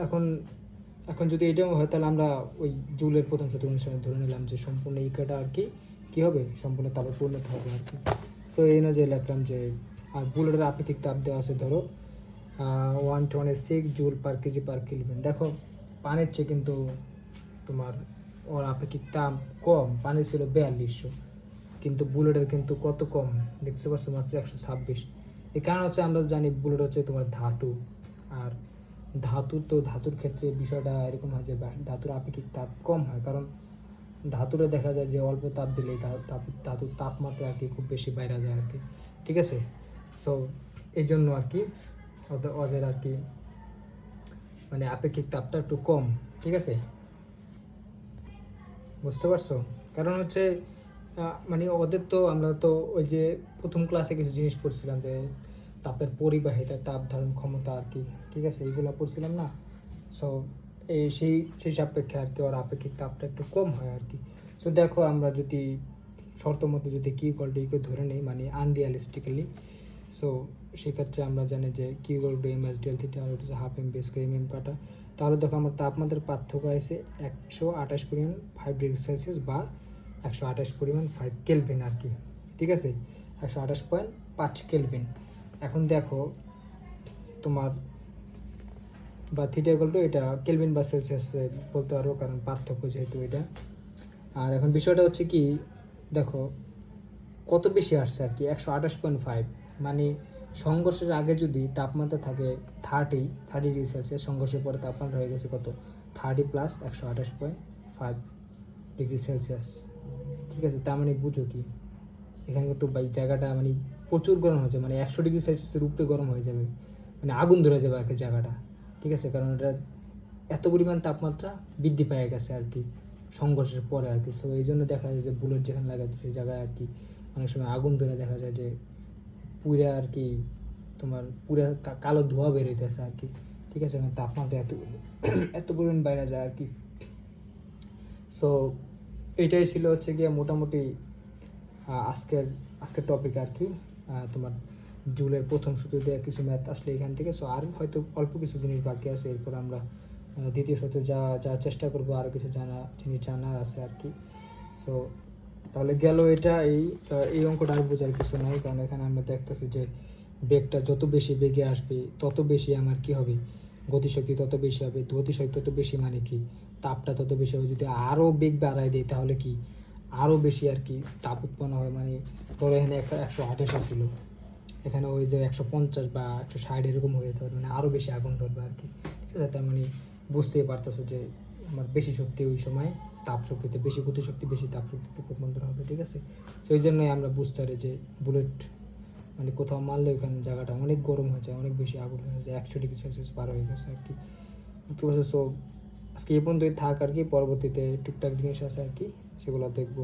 A: এখন এখন যদি এটাও হয়, তাহলে আমরা ওই জুলের প্রথম সূত্র অনুসারে ধরে নিলাম যে সম্পূর্ণ ইকাটা আর কি কী হবে, সম্পূর্ণ তাপে পরিণত হবে আর কি। সো এই না যে লিখলাম যে আর বুলেটের আপেক্ষিক তাপ দেওয়া আছে ধরো 126 joule per kg per kelvin. দেখো পানির চেয়ে কিন্তু তোমার ওর আপেক্ষিক তাপ কম, পানি ছিল 4200, কিন্তু বুলেটের কিন্তু কত কম দেখতে পাচ্ছ, মাত্র 126। এই কারণ হচ্ছে আমরা জানি বুলেট হচ্ছে তোমার ধাতু, আর ধাতুর ক্ষেত্রে বিষয়টা এরকম হয় যে ধাতুর আপেক্ষিক তাপ কম হয়, কারণ ধাতুরে দেখা যায় যে অল্প তাপ দিলেই ধাতুর তাপমাত্রা আর কি খুব বেশি বাইরে যায় আর কি, ঠিক আছে। সো এই জন্য আর কি ওদের আর কি মানে আপেক্ষিক তাপটা একটু কম, ঠিক আছে, বুঝতে পারছো। কারণ হচ্ছে মানে ওদের তো আমরা তো ওই যে প্রথম ক্লাসে কিছু জিনিস পড়ছিলাম যে তাপের পরিবাহিতা, তাপ ধারণ ক্ষমতা আর কি, ঠিক আছে, এইগুলো পড়ছিলাম না। সো সেই সাপেক্ষে আর কি ওর আপেক্ষিক তাপটা একটু কম হয় আর কি। সো দেখো আমরা যদি শর্ত মতো যদি কি ইকুয়ালটিকে ধরে নিই মানে আনরিয়ালিস্টিক্যালি, সো সেক্ষেত্রে আমরা জানি যে Q equal to M S del theta, আর হচ্ছে half M B square M M কাটা। তাহলে দেখো আমার তাপমাত্রার পার্থক্য আছে 128.5 ডিগ্রি সেলসিয়াস বা 128.5 কেলভিন আর কি, ঠিক আছে, 128.5 কেলভিন। এখন দেখো তোমার বা থিটা ইকুয়াল টু এটা কেলভিন বা সেলসিয়াসে বলতে পারবো, কারণ পার্থক্য যেহেতু এটা। আর এখন বিষয়টা হচ্ছে কি, দেখো কত বেশি আসছে আর কি, 128.5, মানে সংঘর্ষের আগে যদি তাপমাত্রা থাকে 30 ডিগ্রি সেলসিয়াস, সংঘর্ষের পরে তাপমাত্রা হয়ে গেছে কত 30 প্লাস 128.5 ডিগ্রি সেলসিয়াস, ঠিক আছে। তার মানে বুঝো কি, এখানে কিন্তু ভাই জায়গাটা মানে প্রচুর গরম হয়েছে, মানে 100 ডিগ্রি সেলসিয়াসের উপরে গরম হয়ে যাবে, মানে আগুন ধরে যাবে আর কি জায়গাটা, ঠিক আছে। কারণ এটা এত পরিমাণ তাপমাত্রা বৃদ্ধি পেয়ে গেছে আর কি সংঘর্ষের পরে আর কি। সো এই জন্য দেখা যায় যে বুলেট যেখানে লাগায় সেই জায়গায় আর কি অনেক সময় আগুন ধরে দেখা যায় যে পুরা আর কি তোমার পুরা কালো ধোঁয়া বের হইতেছে আর কি, ঠিক আছে। মানে তাপমাত্রা এত এত পরিমাণ বাইরে যায় আর কি। সো এটাই ছিল হচ্ছে গিয়ে মোটামুটি আজকের আজকের টপিক আর কি। তোমার জুলের প্রথম সূত্র দিয়ে কিছু ম্যাথ আসলে এখান থেকে। সো আর হয়তো অল্প কিছু জিনিস বাকি আছে, এরপর আমরা দ্বিতীয় সূত্রে যা চেষ্টা করবো, আরও কিছু জিনিস জানার আছে আর কি। সো তাহলে গেল এটা। এই অঙ্কটা আর বোঝার কিছু নাই, কারণ এখানে আমরা দেখতেছি যে বেগটা যত বেশি বেগে আসবে তত বেশি আমার কি হবে, গতিশক্তি তত বেশি হবে, গতিশক্তি তত বেশি মানে কি তাপটা তত বেশি হবে। যদি আরও বেগ বাড়ায় দেয় তাহলে কি আরও বেশি আর কি তাপ উৎপন্ন হয়। মানে ধরো এখানে 128 ছিল, এখানে ওই যে 150 বা 160 এরকম হয়ে যেতে পারে, মানে আরও বেশি আগুন ধরবে আর কি, ঠিক আছে। তার মানে বুঝতেই পারতেছো যে আমার বেশি শক্তি ওই সময় তাপ শক্তিতে, বেশি গতিশক্তি বেশি তাপ শক্তিতে রূপান্তর হবে, ঠিক আছে। তো এই জন্যই আমরা বুঝতে পারি যে বুলেট মানে কোথাও মারলে ওখানে জায়গাটা অনেক গরম হয়ে যায়, অনেক বেশি আগুন হয়ে যায়, 100 ডিগ্রি সেলসিয়াস পার হয়ে গেছে আর কি, বুঝতে পারছো। সো আজকে এই পর্যন্তই থাক আর কি, পরবর্তীতে টুকটাক জিনিস আছে আর কি, সেগুলো দেখবো।